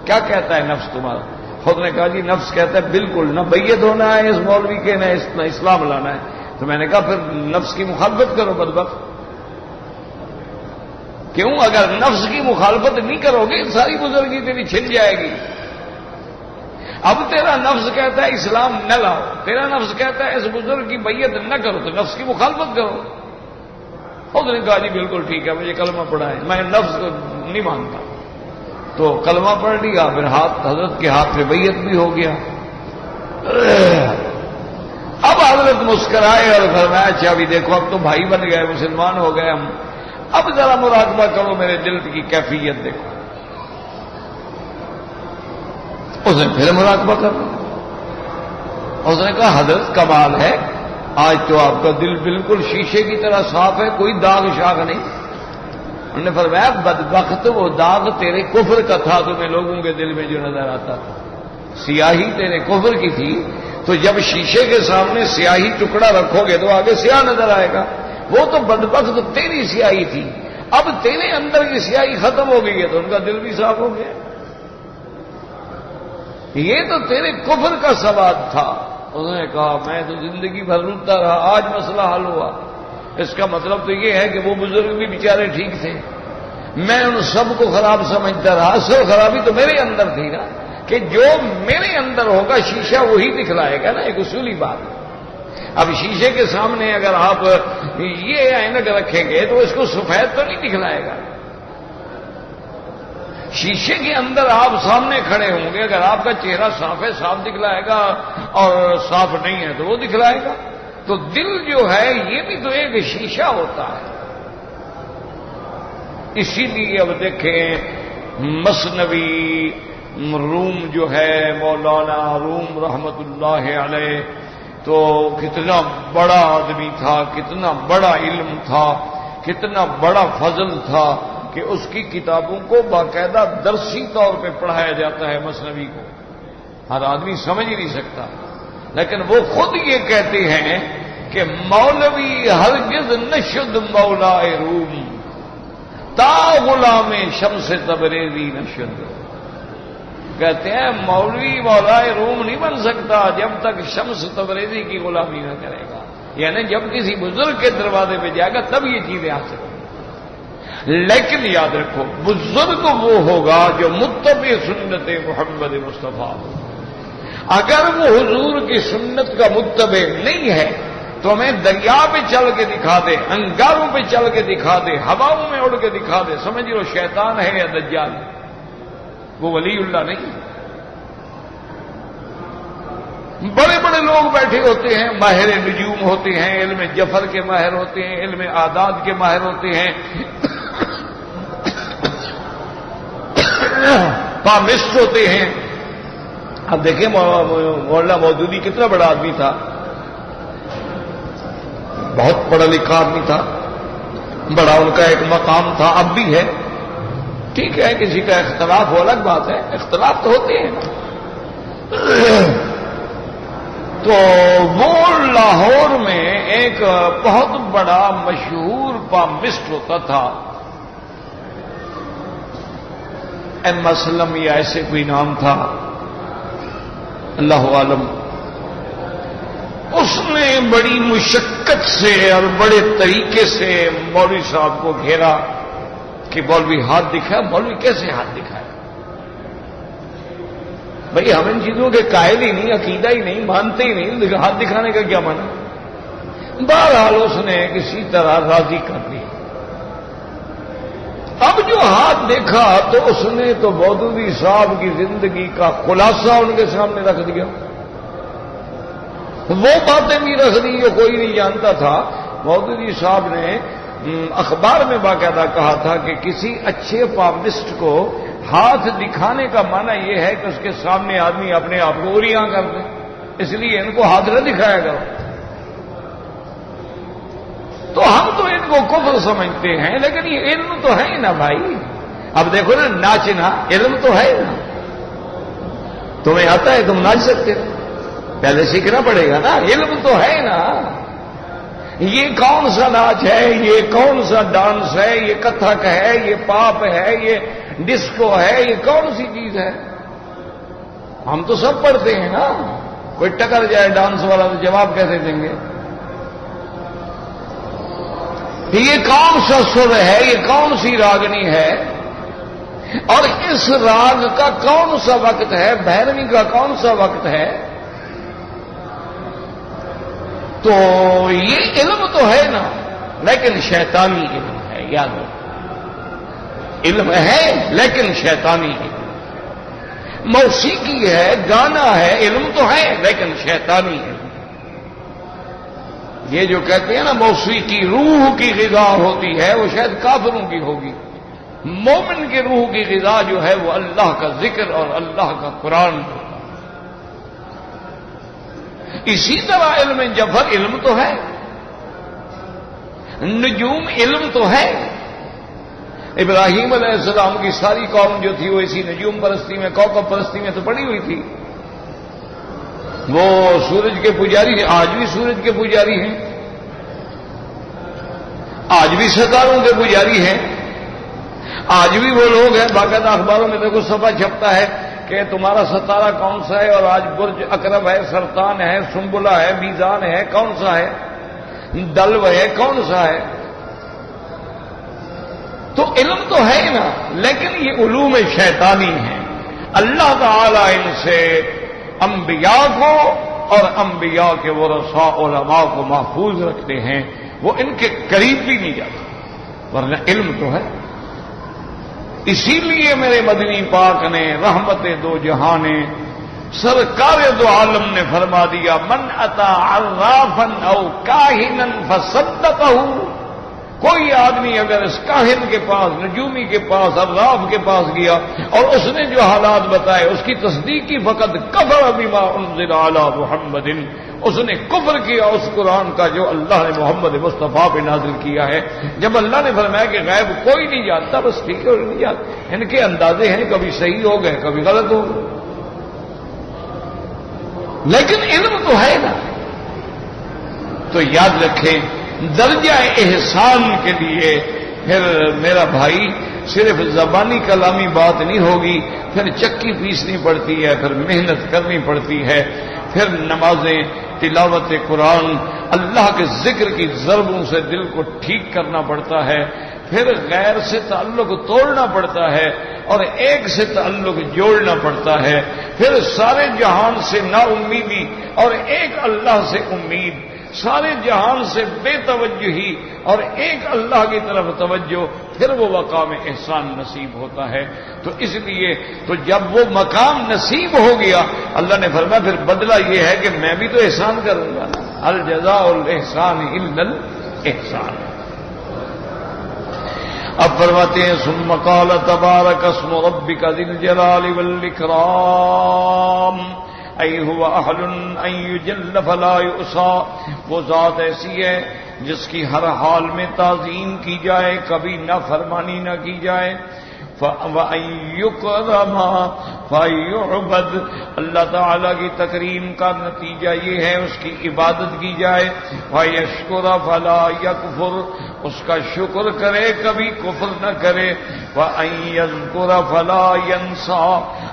کیا کہتا ہے نفس تمہارا؟ خود نے کہا جی نفس کہتا ہے بالکل، نہ بیعت ہونا ہے اس مولوی کے، نہ اسلام لانا ہے۔ تو میں نے کہا پھر نفس کی مخالفت کرو بدبخت۔ کیوں؟ اگر نفس کی مخالفت نہیں کرو گے ساری بزرگی تیری چھن جائے گی۔ اب تیرا نفس کہتا ہے اسلام نہ لاؤ، تیرا نفس کہتا ہے اس بزرگ کی بیعت نہ کرو، تو نفس کی مخالفت کرو۔ اس نے کہا جی بالکل ٹھیک ہے، مجھے کلمہ پڑھا ہے، میں نفس کو نہیں مانتا۔ تو کلمہ پڑھ لیا، پھر حضرت کے ہاتھ پہ بیعت بھی ہو گیا۔ اب حضرت مسکرائے اور فرمایا اچھا ابھی دیکھو اب تو بھائی بن گئے، مسلمان ہو گئے ہم، اب ذرا مراقبہ کرو میرے دل کی کیفیت دیکھو۔ اس نے پھر مراقبہ کر لیا۔ اس نے کہا حضرت کمال ہے، آج تو آپ کا دل بالکل شیشے کی طرح صاف ہے، کوئی داغ شاغ نہیں۔ انہوں نے فرمایا بدبخت وہ داغ تیرے کفر کا تھا، تمہیں لوگوں کے دل میں جو نظر آتا تھا سیاہی تیرے کفر کی تھی، تو جب شیشے کے سامنے سیاہی ٹکڑا رکھو گے تو آگے سیاہ نظر آئے گا۔ وہ تو بدبخت تیری سیاہی تھی، اب تیرے اندر کی سیاہی ختم ہو گئی ہے تو ان کا دل بھی صاف ہو گیا۔ یہ تو تیرے کفر کا سواد تھا۔ انہوں نے کہا میں تو زندگی بھر روتا رہا، آج مسئلہ حل ہوا۔ اس کا مطلب تو یہ ہے کہ وہ بزرگ بھی بیچارے ٹھیک تھے، میں ان سب کو خراب سمجھتا رہا۔ اصل خرابی تو میرے اندر تھی نا، کہ جو میرے اندر ہوگا شیشہ وہی دکھلائے گا نا، ایک اصولی بات۔ اب شیشے کے سامنے اگر آپ یہ عینک رکھیں گے تو اس کو سفید تو نہیں دکھلائے گا۔ شیشے کے اندر آپ سامنے کھڑے ہوں گے، اگر آپ کا چہرہ صاف ہے صاف دکھلائے گا، اور صاف نہیں ہے تو وہ دکھلائے گا۔ تو دل جو ہے یہ بھی تو ایک شیشہ ہوتا ہے۔ اسی لیے اب دیکھیں مثنوی روم جو ہے، مولانا روم رحمت اللہ علیہ، تو کتنا بڑا آدمی تھا، کتنا بڑا علم تھا، کتنا بڑا فضل تھا کہ اس کی کتابوں کو باقاعدہ درسی طور پہ پڑھایا جاتا ہے مثنوی کو، ہر آدمی سمجھ ہی نہیں سکتا۔ لیکن وہ خود یہ کہتے ہیں کہ مولوی ہرگز نشد مولا روم تا غلام شمس تبریزی نشد۔ کہتے ہیں مولوی مولا روم نہیں بن سکتا جب تک شمس تبریزی کی غلامی نہ کرے گا، یعنی جب کسی بزرگ کے دروازے پہ جائے گا تب یہ چیزیں آ سکتی۔ لیکن یاد رکھو بزرگ وہ ہوگا جو متبع سنت محمد مصطفیٰ، اگر وہ حضور کی سنت کا متبع نہیں ہے تو ہمیں دریا پہ چل کے دکھا دے، انگاروں پہ چل کے دکھا دے، ہواؤں میں اڑ کے دکھا دے، سمجھ لو شیطان ہے یا دجال، وہ ولی اللہ نہیں۔ بڑے بڑے لوگ بیٹھے ہوتے ہیں، ماہر نجوم ہوتے ہیں، علم جفر کے ماہر ہوتے ہیں، علم اعداد کے ماہر ہوتے ہیں، پامسٹ ہوتے ہیں۔ اب دیکھیں مولانا مودودی کتنا بڑا آدمی تھا، بہت پڑھا لکھا آدمی تھا، بڑا ان کا ایک مقام تھا، اب بھی ہے۔ ٹھیک ہے کسی کا اختلاف ہو الگ بات ہے، اختلاف تو ہوتے ہیں۔ تو وہ لاہور میں ایک بہت بڑا مشہور پامسٹ ہوتا تھا، ایم اسلم یا ایسے کوئی نام تھا، اللہ عالم۔ اس نے بڑی مشقت سے اور بڑے طریقے سے مولوی صاحب کو گھیرا کہ مولوی ہاتھ دکھائے۔ مولوی کیسے ہاتھ دکھائے؟ بھئی ہم ان چیزوں کے قائل ہی نہیں، عقیدہ ہی نہیں، مانتے ہی نہیں، ہاتھ دکھانے کا کیا معنی؟ بہرحال اس نے کسی طرح راضی کر دیا۔ اب جو ہاتھ دیکھا تو اس نے تو مودودی صاحب کی زندگی کا خلاصہ ان کے سامنے رکھ دیا، وہ باتیں بھی رکھ دی جو کوئی نہیں جانتا تھا۔ مودودی صاحب نے اخبار میں باقاعدہ کہا تھا کہ کسی اچھے پابلسٹ کو ہاتھ دکھانے کا معنی یہ ہے کہ اس کے سامنے آدمی اپنے آپ کو اوریاں کر دے، اس لیے ان کو ہاتھ نہ دکھایا کرو۔ تو ہم تو ان کو کفر سمجھتے ہیں، لیکن یہ علم تو ہے نا بھائی۔ اب دیکھو نا، ناچنا علم تو ہے نا، تمہیں آتا ہے، تم ناچ سکتے ہو، پہلے سیکھنا پڑے گا نا، علم تو ہے نا۔ یہ کون سا ناچ ہے، یہ کون سا ڈانس ہے، یہ کتھک ہے، یہ پاپ ہے، یہ ڈسکو ہے، یہ کون سی چیز ہے؟ ہم تو سب پڑھتے ہیں نا، کوئی ٹکر جائے ڈانس والا تو جواب کیسے دیں گے؟ یہ کون سا سر ہے، یہ کون سی راگنی ہے، اور اس راگ کا کون سا وقت ہے، بھیروی کا کون سا وقت ہے؟ تو یہ علم تو ہے نا، لیکن شیطانی علم ہے، یاد رکھو، علم ہے لیکن شیطانی علم۔ موسیقی ہے، گانا ہے، علم تو ہے لیکن شیطانی علم۔ یہ جو کہتے ہیں نا موسیقی روح کی غذا ہوتی ہے، وہ شاید کافروں کی ہوگی۔ مومن کی روح کی غذا جو ہے وہ اللہ کا ذکر اور اللہ کا قرآن ہوتا ہے۔ اسی طرح علم جفر علم تو ہے، نجوم علم تو ہے۔ ابراہیم علیہ السلام کی ساری قوم جو تھی وہ اسی نجوم پرستی میں، کوکب پرستی میں تو پڑی ہوئی تھی۔ وہ سورج کے پجاری ہیں، آج بھی سورج کے پجاری ہیں، آج بھی ستاروں کے پجاری ہیں، آج بھی وہ لوگ ہیں، باقاعدہ اخباروں میں دیکھو صفحہ چھپتا ہے کہ تمہارا ستارہ کون سا ہے، اور آج برج اقرب ہے، سرطان ہے، سنبلہ ہے، میزان ہے، کون سا ہے، دلو ہے، کون سا ہے۔ تو علم تو ہے نا، لیکن یہ علوم شیطانی ہیں۔ اللہ تعالی ان سے انبیاء کو اور انبیاء کے ورثاء علماء کو محفوظ رکھتے ہیں، وہ ان کے قریب بھی نہیں جاتے، ورنہ علم تو ہے۔ اسی لیے میرے مدنی پاک نے رحمت دو جہاں نے سرکار دو عالم نے فرما دیا، من اتا عرافا او کاہنا فصدقہ، کوئی آدمی اگر اس کاہن کے پاس، نجومی کے پاس، عراف کے پاس گیا اور اس نے جو حالات بتائے اس کی تصدیق کی، فقد کفر بما انزل علی محمد، اس نے کفر کیا اس قرآن کا جو اللہ نے محمد مصطفیٰ پہ نازل کیا ہے۔ جب اللہ نے فرمایا کہ غیب کوئی نہیں جانتا، بس ٹھیک ہے، نہیں جانتا، ان کے اندازے ہیں، کبھی صحیح ہو گئے کبھی غلط ہو گئے، لیکن علم تو ہے نا۔ تو یاد رکھیں، درجہ احسان کے لیے پھر میرا بھائی صرف زبانی کلامی بات نہیں ہوگی، پھر چکی پیسنی پڑتی ہے، پھر محنت کرنی پڑتی ہے، پھر نمازیں، تلاوت قرآن، اللہ کے ذکر کی ضربوں سے دل کو ٹھیک کرنا پڑتا ہے، پھر غیر سے تعلق توڑنا پڑتا ہے اور ایک سے تعلق جوڑنا پڑتا ہے، پھر سارے جہان سے نا امیدی اور ایک اللہ سے امید، سارے جہان سے بے توجہی اور ایک اللہ کی طرف توجہ، پھر وہ مقام احسان نصیب ہوتا ہے۔ تو اس لیے تو جب وہ مقام نصیب ہو گیا، اللہ نے فرمایا پھر بدلہ یہ ہے کہ میں بھی تو احسان کروں گا نا، الجزاء الاحسان الا الاحسان۔ اب فرماتے ہیں ثم قال تبارک اسم ربک ذی الجلال والاکرام ای هو اہل ان یجل فلا یؤصى، وہ ذات ایسی ہے جس کی ہر حال میں تعظیم کی جائے، کبھی نافرمانی نہ کی جائے۔ وَأَن يُكْرَمَ فَيُعْبَدْ، اللہ تعالیٰ کی تکریم کا نتیجہ یہ ہے اس کی عبادت کی جائے۔ وَيَشْكُرَ فَلَا يَكْفُرْ، اس کا شکر کرے کبھی کفر نہ کرے۔ وَأَن يَذْكُرَ فَلَا يَنْسَى،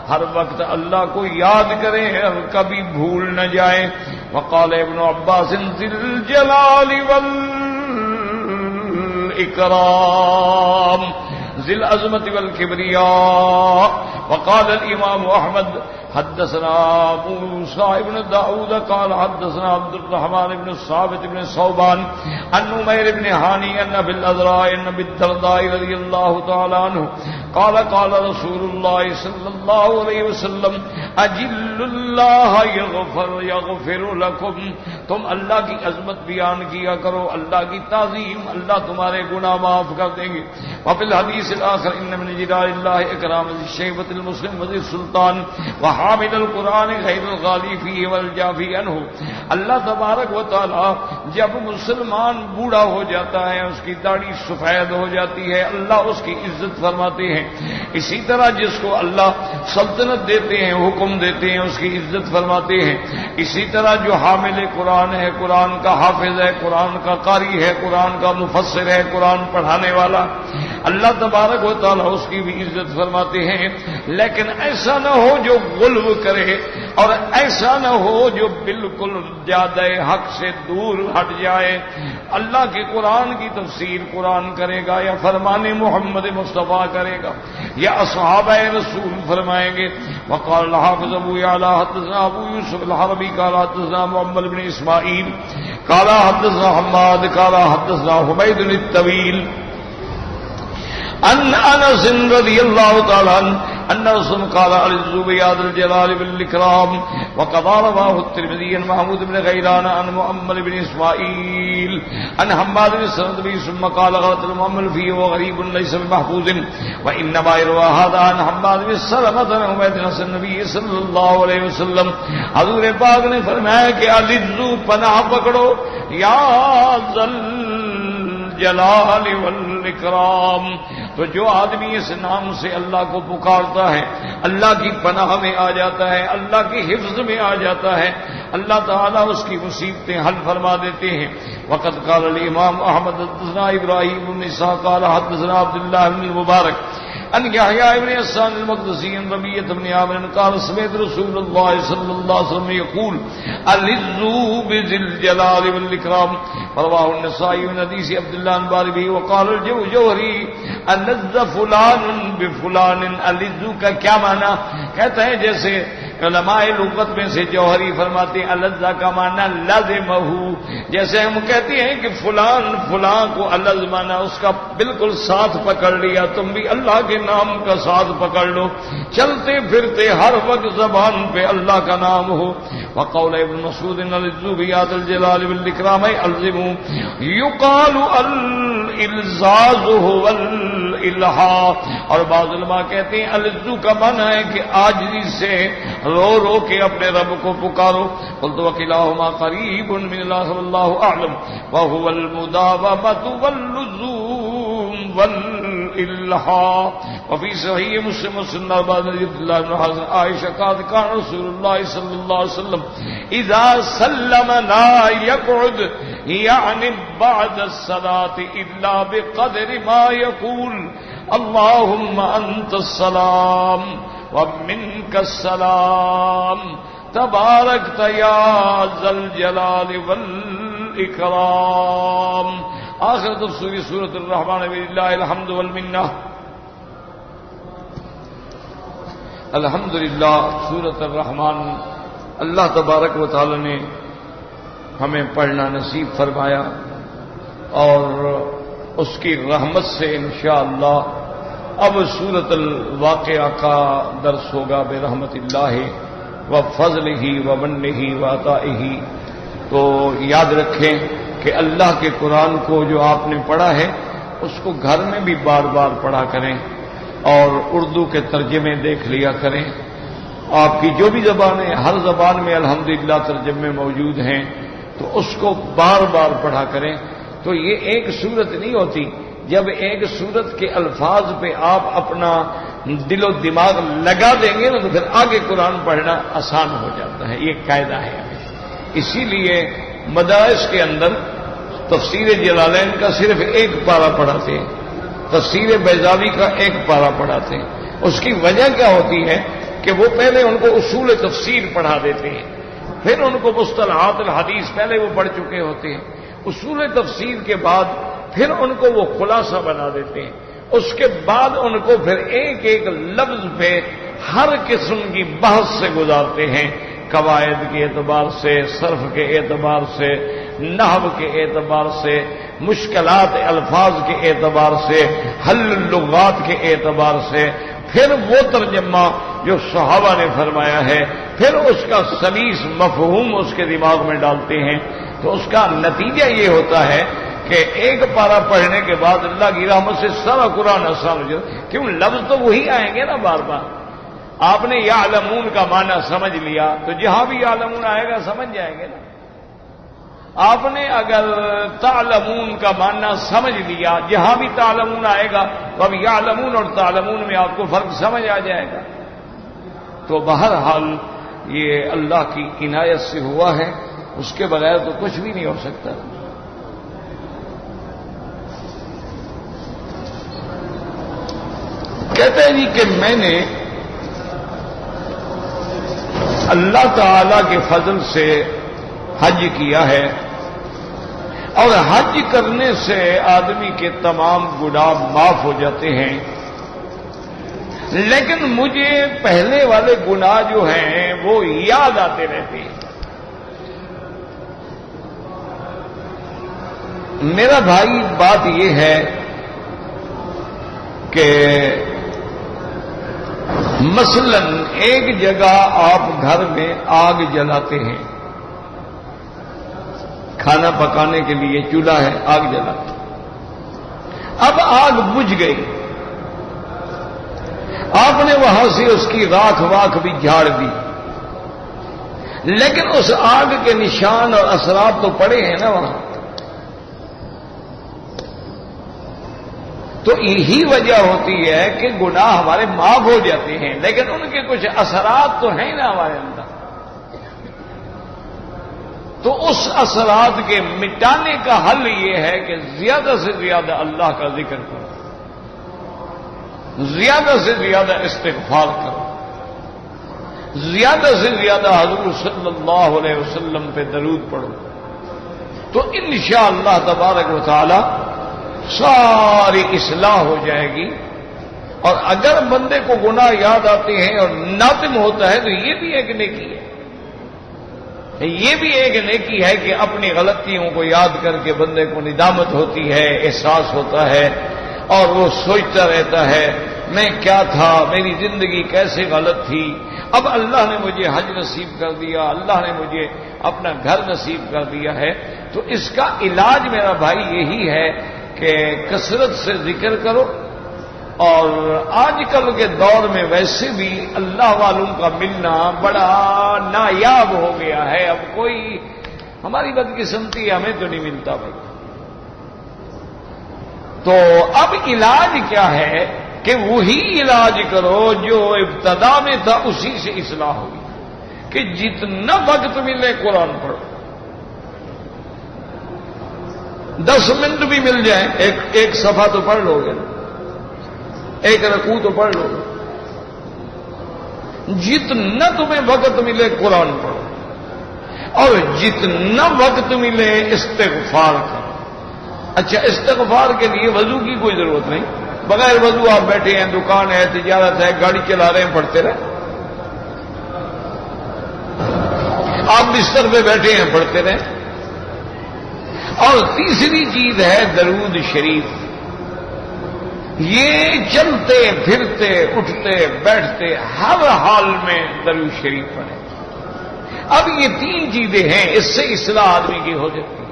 ہر وقت اللہ کو یاد کرے اور کبھی بھول نہ جائے۔ وقال ابن عباس ذی الجلال والاکرام ذی العظمت والکبریاء۔ وقال الامام احمد حدثنا موسى بن داود قال حدثنا عبد الرحمن بن ثابت بن ثوبان عن نمير بن هاني أن بالأذراء أن بالدرداء رضي الله تعالى عنه قال قال رسول الله صلى الله عليه وسلم اجل الله يغفر لكم. تم اللہ کی عظمت بیان کیا کرو، اللہ کی تعظیم، اللہ تمہارے گناہ معاف کر دیں گے. وفي الحديث الآخر ان من جلال الله اکرام ذي الشيبة المسلم وذي السلطان وحامل القرآن غیر الغالی فيه والجافی عنه. اللہ تبارک و تعالی جب مسلمان بوڑھا ہو جاتا ہے، اس کی داڑھی سفید ہو جاتی ہے، اللہ اس کی عزت فرماتے ہیں. اسی طرح جس کو اللہ سلطنت دیتے ہیں، حکم دیتے ہیں، اس کی عزت فرماتے ہیں. اسی طرح جو حامل قرآن ہے، قرآن کا حافظ ہے، قرآن کا قاری ہے، قرآن کا مفسر ہے، قرآن پڑھانے والا، اللہ تبارک و تعالی اس کی بھی عزت فرماتے ہیں. لیکن ایسا نہ ہو جو غلو کرے، اور ایسا نہ ہو جو بالکل زیادہ حق سے دور ہٹ جائے. اللہ کے قرآن کی تفسیر قرآن کرے گا یا فرمان محمد مصطفیٰ کرے گا یا اصحابہ رسول فرمائیں گے. وقال الحافظ ابو يعلى حدثنا ابو يوسف الحربي قال حدثنا محمد بن اسماعيل قال حدثنا حماد قال حدثنا حميد الطويل ان انس رضی اللہ تعالی عنہ ان رسول قال العزو بیاد الجلال بالاکرام. وقضى رواه الترمذي عن محمود بن غیلان عن مؤمل بن اسماعیل عن حماد بن سند بن ثم قال غلط المؤمل فيه وغريب ليس بمحفوظ وانما يروى هذا عن حماد بن سلمة عن عبيد بن النبي صلی اللہ علیہ وسلم. حضور پاک نے فرمایا کہ العزو پناہ پکڑو یا ذل جلال والاکرام. تو جو آدمی اس نام سے اللہ کو پکارتا ہے، اللہ کی پناہ میں آ جاتا ہے، اللہ کی حفظ میں آ جاتا ہے، اللہ تعالیٰ اس کی مصیبتیں حل فرما دیتے ہیں. وقد قال الامام احمد حدثنا ابراہیم بن اسحاق قال حدثنا عبد الله بن المبارك ان يحيى بن حسان المقدسي عن ربيعة بن عامر قال سمعت رسول الله صلى الله عليه وسلم يقول العزو بذي الجلال والاكرام. رواه النسائي من حديث عبد الله بن باربي. وقال الجوهري الذ فلان بفلان. العزو کا کیا معنی؟ کہتا ہے جیسے علماء لغت میں سے جوہری فرماتے ہیں الذ کا معنی لازمہ، جیسے ہم کہتے ہیں کہ فلان فلاں کو الذ معنی اس کا بالکل ساتھ پکڑ لیا. تم بھی اللہ کے نام کا ساتھ پکڑ لو، چلتے پھرتے ہر وقت زبان پہ اللہ کا نام ہو. وقول ابن مسعود العزو بیاد الجلال والاکرام الزموا. یقال الالزاز هو الالحاح. اور بعض علماء کہتے ہیں العزو کا معنی ہے کہ عاجزی سے رو رو کے اپنے رب کو پکارو. قلت وکلاہما قریب من اللہ واللہ اعلم وهو المداومۃ واللزوم والالحاح. وفي صحيح مسلم وسنن عبد الله بن حسن عائشہ قالت كان رسول الله صلى الله عليه وسلم اذا سلم لا يقعد يعني بعد الصلاة الا بقدر ما يقول اللهم انت السلام ومنك السلام تبارکت یا ذا الجلال والاکرام. آخر تفسیر سورۃ الرحمن وللہ الحمد والمنہ. الحمدللہ سورۃ الرحمن اللہ تبارک و تعالی نے ہمیں پڑھنا نصیب فرمایا اور اس کی رحمت سے انشاءاللہ اب سورۃ الواقعہ کا درس ہوگا برحمت اللہ وفضلہ ومنہ وعطائہ. تو یاد رکھیں کہ اللہ کے قرآن کو جو آپ نے پڑھا ہے اس کو گھر میں بھی بار بار پڑھا کریں اور اردو کے ترجمے دیکھ لیا کریں. آپ کی جو بھی زبان ہے ہر زبان میں الحمدللہ ترجمے موجود ہیں تو اس کو بار بار پڑھا کریں. تو یہ ایک صورت نہیں ہوتی، جب ایک صورت کے الفاظ پہ آپ اپنا دل و دماغ لگا دیں گے نا تو پھر آگے قرآن پڑھنا آسان ہو جاتا ہے. یہ قاعدہ ہے. اسی لیے مدارس کے اندر تفسیر جلالین کا صرف ایک پارہ پڑھاتے ہیں، تفسیر بیضاوی کا ایک پارہ پڑھاتے ہیں. اس کی وجہ کیا ہوتی ہے کہ وہ پہلے ان کو اصول تفسیر پڑھا دیتے ہیں، پھر ان کو مصطلحات الحدیث پہلے وہ پڑھ چکے ہوتے ہیں. اصول تفسیر کے بعد پھر ان کو وہ خلاصہ بنا دیتے ہیں. اس کے بعد ان کو پھر ایک ایک لفظ پہ ہر قسم کی بحث سے گزارتے ہیں، قواعد کے اعتبار سے، صرف کے اعتبار سے، نحو کے اعتبار سے، مشکلات الفاظ کے اعتبار سے، حل اللغات کے اعتبار سے، پھر وہ ترجمہ جو صحابہ نے فرمایا ہے، پھر اس کا سلیس مفہوم اس کے دماغ میں ڈالتے ہیں، تو اس کا نتیجہ یہ ہوتا ہے کہ ایک پارہ پڑھنے کے بعد اللہ کی رحمت سے سارا قرآن آسان ہو جائے، کیوں لفظ تو وہی آئیں گے نا بار بار۔ آپ نے یعلمون کا معنی سمجھ لیا تو جہاں بھی یعلمون آئے گا سمجھ جائیں گے نا۔ آپ نے اگر تعلمون کا معنی سمجھ لیا، جہاں بھی تعلمون آئے گا تو اب یعلمون اور تعلمون میں آپ کو فرق سمجھ آ جائے گا۔ تو بہرحال یہ اللہ کی عنایت سے ہوا ہے، اس کے بغیر تو کچھ بھی نہیں ہو سکتا۔ کہتے ہیں جی کہ میں نے اللہ تعالی کے فضل سے حج کیا ہے، اور حج کرنے سے آدمی کے تمام گناہ معاف ہو جاتے ہیں، لیکن مجھے پہلے والے گناہ جو ہیں وہ یاد آتے رہتے ہیں۔ میرا بھائی بات یہ ہے کہ مثلا ایک جگہ آپ گھر میں آگ جلاتے ہیں، کھانا پکانے کے لیے چولہا ہے، آگ جلاتے ہیں، اب آگ بجھ گئی، آپ نے وہاں سے اس کی راکھ واکھ بھی جھاڑ دی، لیکن اس آگ کے نشان اور اثرات تو پڑے ہیں نا وہاں۔ تو یہی وجہ ہوتی ہے کہ گناہ ہمارے معاف ہو جاتے ہیں، لیکن ان کے کچھ اثرات تو ہیں نا ہمارے اندر۔ تو اس اثرات کے مٹانے کا حل یہ ہے کہ زیادہ سے زیادہ اللہ کا ذکر کرو، زیادہ سے زیادہ استغفار کرو، زیادہ سے زیادہ حضور صلی اللہ علیہ وسلم پہ درود پڑھو، تو انشاءاللہ تبارک و تعالی ساری اصلاح ہو جائے گی۔ اور اگر بندے کو گناہ یاد آتے ہیں اور نادم ہوتا ہے تو یہ بھی ایک نیکی ہے، یہ بھی ایک نیکی ہے کہ اپنی غلطیوں کو یاد کر کے بندے کو ندامت ہوتی ہے، احساس ہوتا ہے، اور وہ سوچتا رہتا ہے میں کیا تھا، میری زندگی کیسے غلط تھی، اب اللہ نے مجھے حج نصیب کر دیا، اللہ نے مجھے اپنا گھر نصیب کر دیا ہے۔ تو اس کا علاج میرا بھائی یہی ہے کہ کثرت سے ذکر کرو، اور آج کل کے دور میں ویسے بھی اللہ والوں کا ملنا بڑا نایاب ہو گیا ہے، اب کوئی ہماری بدقسمتی ہمیں تو نہیں ملتا بھائی۔ تو اب علاج کیا ہے کہ وہی علاج کرو جو ابتدا میں تھا، اسی سے اصلاح ہوگی، کہ جتنا وقت ملے قرآن پڑھو، 10 منٹ بھی مل جائیں، ایک صفحہ تو پڑھ لو گے، ایک رکوع تو پڑھ لو گے، جتنا تمہیں وقت ملے قرآن پڑھو، اور جتنا وقت ملے استغفار کرو۔ اچھا، استغفار کے لیے وضو کی کوئی ضرورت نہیں، بغیر وضو آپ بیٹھے ہیں، دکان ہے، تجارت ہے، گاڑی چلا رہے ہیں، پڑھتے رہے، آپ بستر پہ بیٹھے ہیں، پڑھتے رہے۔ اور تیسری چیز ہے درود شریف، یہ چلتے پھرتے اٹھتے بیٹھتے ہر حال میں درود شریف پڑھیں۔ اب یہ 3 چیزیں ہیں، اس سے اصلاح آدمی کی ہو جاتی ہے۔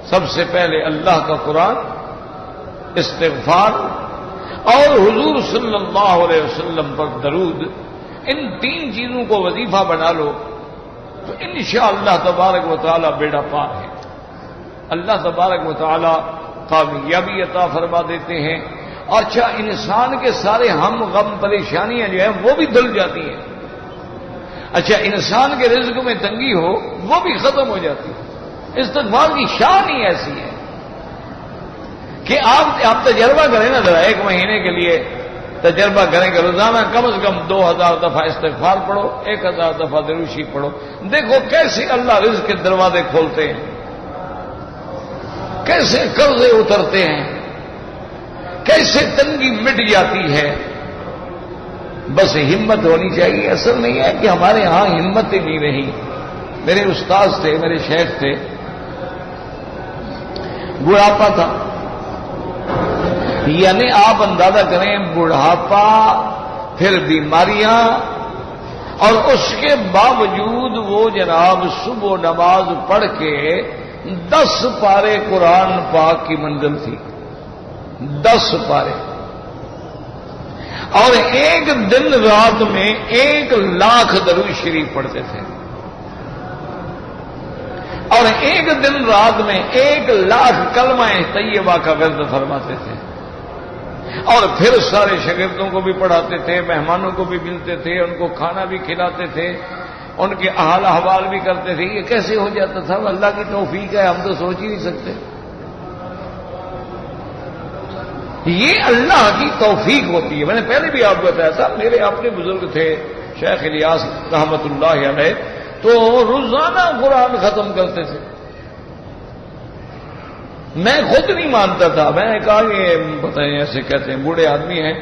سب سے پہلے اللہ کا قرآن، استغفار، اور حضور صلی اللہ علیہ وسلم پر درود، ان 3 چیزوں کو وظیفہ بنا لو تو انشاءاللہ تبارک و تعالی بیڑا پار ہے۔ اللہ تبارک و تعالی کامیابی عطا فرما دیتے ہیں۔ اچھا، انسان کے سارے ہم غم پریشانیاں جو ہیں وہ بھی دل جاتی ہیں۔ اچھا، انسان کے رزق میں تنگی ہو وہ بھی ختم ہو جاتی ہے۔ استغفار کی شان ہی ایسی ہے کہ آپ تجربہ کریں نا ذرا، 1 مہینے کے لیے تجربہ کریں کہ روزانہ کم از کم 2000 دفعہ استغفار پڑھو، 1000 دفعہ درود شریف پڑھو، دیکھو کیسے اللہ رزق کے دروازے کھولتے ہیں، کیسے قرضے اترتے ہیں، کیسے تنگی مٹ جاتی ہے۔ بس ہمت ہونی چاہیے. اصل نہیں ہے کہ ہمارے ہاں ہمت ہی نہیں رہی. میرے استاد تھے، میرے شیخ تھے، بڑھاپا تھا. یعنی آپ اندازہ کریں، بڑھاپا، پھر بیماریاں، اور اس کے باوجود وہ جناب صبح نماز پڑھ کے 10 پارے قرآن پاک کی منزل تھی. 10 پارے، اور ایک دن رات میں 1,00,000 درود شریف پڑھتے تھے، اور ایک دن رات میں 1,00,000 کلمہ طیبہ کا ورد فرماتے تھے. اور پھر سارے شاگردوں کو بھی پڑھاتے تھے، مہمانوں کو بھی ملتے تھے، ان کو کھانا بھی کھلاتے تھے، ان کے حال احوال بھی کرتے تھے. یہ کیسے ہو جاتا تھا؟ اللہ کی توفیق ہے، ہم تو سوچ ہی نہیں سکتے. یہ اللہ کی توفیق ہوتی ہے. میں نے پہلے بھی آپ کو بتایا تھا، میرے اپنے بزرگ تھے شیخ الیاس رحمت اللہ علیہ، تو روزانہ قرآن ختم کرتے تھے. میں خود نہیں مانتا تھا. میں نے کہا یہ بتائیں، ایسے کہتے ہیں بوڑھے آدمی ہیں،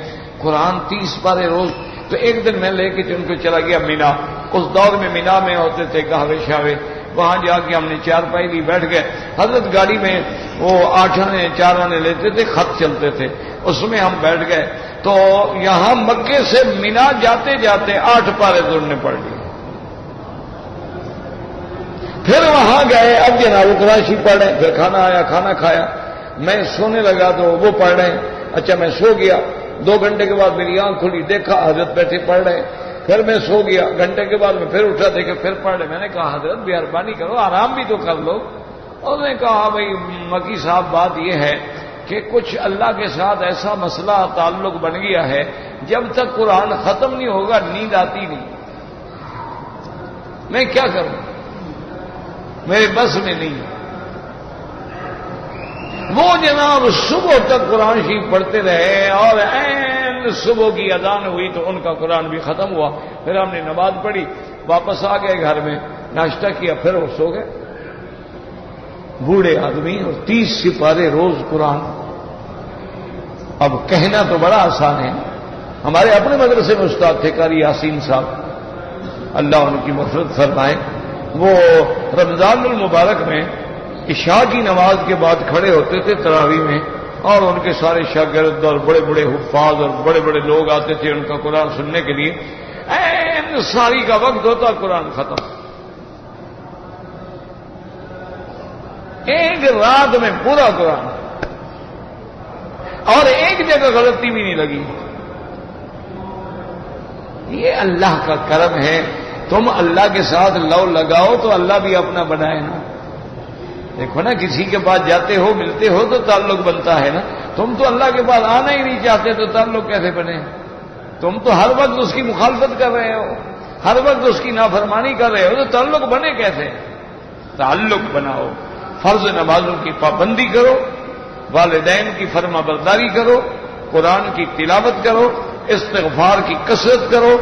قرآن 30 پارے روز. تو ایک دن میں لے کے ان کو چلا گیا مینا. اس دور میں مینا میں ہوتے تھے قہوے شاوے. وہاں جا کے ہم نے چارپائی لی، بیٹھ گئے. حضرت گاڑی میں وہ 8 آنے 4 آنے لیتے تھے، خط چلتے تھے، اس میں ہم بیٹھ گئے. تو یہاں مکے سے مینا جاتے جاتے 8 پارے تو نے پڑھ لیے. پھر وہاں گئے، اب جناب قرآن شریف پڑھ رہے ہیں. پھر کھانا آیا، کھانا کھایا، میں سونے لگا تو وہ پڑھ رہے ہیں. اچھا میں سو گیا. 2 گھنٹے کے بعد میری آنکھ کھلی، دیکھا حضرت بیٹھے پڑھ رہے ہیں. پھر میں سو گیا. گھنٹے کے بعد میں پھر اٹھا، دیکھا پھر پڑھ رہے. میں نے کہا حضرت مہربانی کرو، آرام بھی تو کر لو. اور نے کہا بھائی مکی صاحب بات یہ ہے کہ کچھ اللہ کے ساتھ ایسا مسئلہ تعلق بن گیا ہے، جب تک قرآن ختم نہیں ہوگا نیند آتی نہیں. میں کیا کروں، میرے بس میں نہیں. وہ جناب صبح تک قرآن شریف پڑھتے رہے، اور صبح کی اذان ہوئی تو ان کا قرآن بھی ختم ہوا. پھر ہم نے نماز پڑھی، واپس آ گئے گھر میں، ناشتہ کیا، پھر وہ سو گئے. بوڑھے آدمی اور 30 سپارے روز قرآن. اب کہنا تو بڑا آسان ہے. ہمارے اپنے مدرسے میں استاد تھے قاری یاسین صاحب، اللہ ان کی مغفرت فرمائے. وہ رمضان المبارک میں عشاء کی نماز کے بعد کھڑے ہوتے تھے تراویح میں، اور ان کے سارے شاگرد اور بڑے بڑے حفاظ اور بڑے بڑے لوگ آتے تھے ان کا قرآن سننے کے لیے. ساری کا وقت ہوتا قرآن ختم. ایک رات میں پورا قرآن، اور ایک جگہ غلطی بھی نہیں لگی. یہ اللہ کا کرم ہے. تم اللہ کے ساتھ لو لگاؤ تو اللہ بھی اپنا بنائے نا. دیکھو نا، کسی کے پاس جاتے ہو، ملتے ہو تو تعلق بنتا ہے نا. تم تو اللہ کے پاس آنا ہی نہیں چاہتے تو تعلق کیسے بنے؟ تم تو ہر وقت اس کی مخالفت کر رہے ہو، ہر وقت اس کی نافرمانی کر رہے ہو، تو تعلق بنے کیسے؟ تعلق بناؤ. فرض نمازوں کی پابندی کرو، والدین کی فرما برداری کرو، قرآن کی تلاوت کرو، استغفار کی کثرت کرو،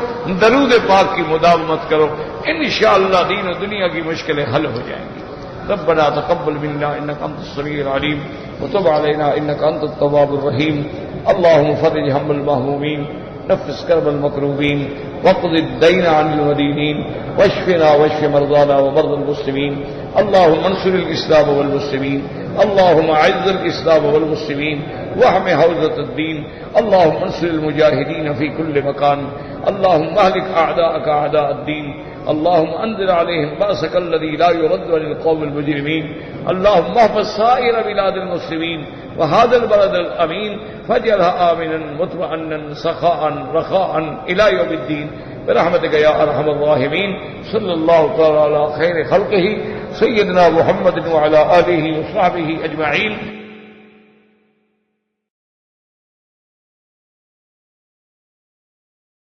درود پاک کی مداومت کرو. انشاءاللہ دین و دنیا کی مشکلیں حل ہو جائیں گی. ربنا تقبل منا انك انت السميع العليم وتب علينا انك انت التواب الرحيم. اللهم فرج هم المهمومين، نفس كرب المكروبين، واقض الدين عن المدينين، واشفنا واشف مرضانا ومرضى المسلمين. اللهم انصر الاسلام والمسلمين، اللهم اعز الاسلام والمسلمين واحم حوزة الدين. اللهم انصر المجاهدين في كل مكان. اللهم اهلك اعداءك اعداء الدين. اللهم انزل عليهم بأسك الذي لا يرد عن القوم المجرمين. اللهم احفظ سائر بلاد المسلمين وهذا البلد الامين فاجعلها امنا مطمئنا سخاء رخاء الى يوم الدين برحمتك يا ارحم الراحمين. صلى الله تعالى على خير خلقه سيدنا محمد وعلى اله وصحبه اجمعين.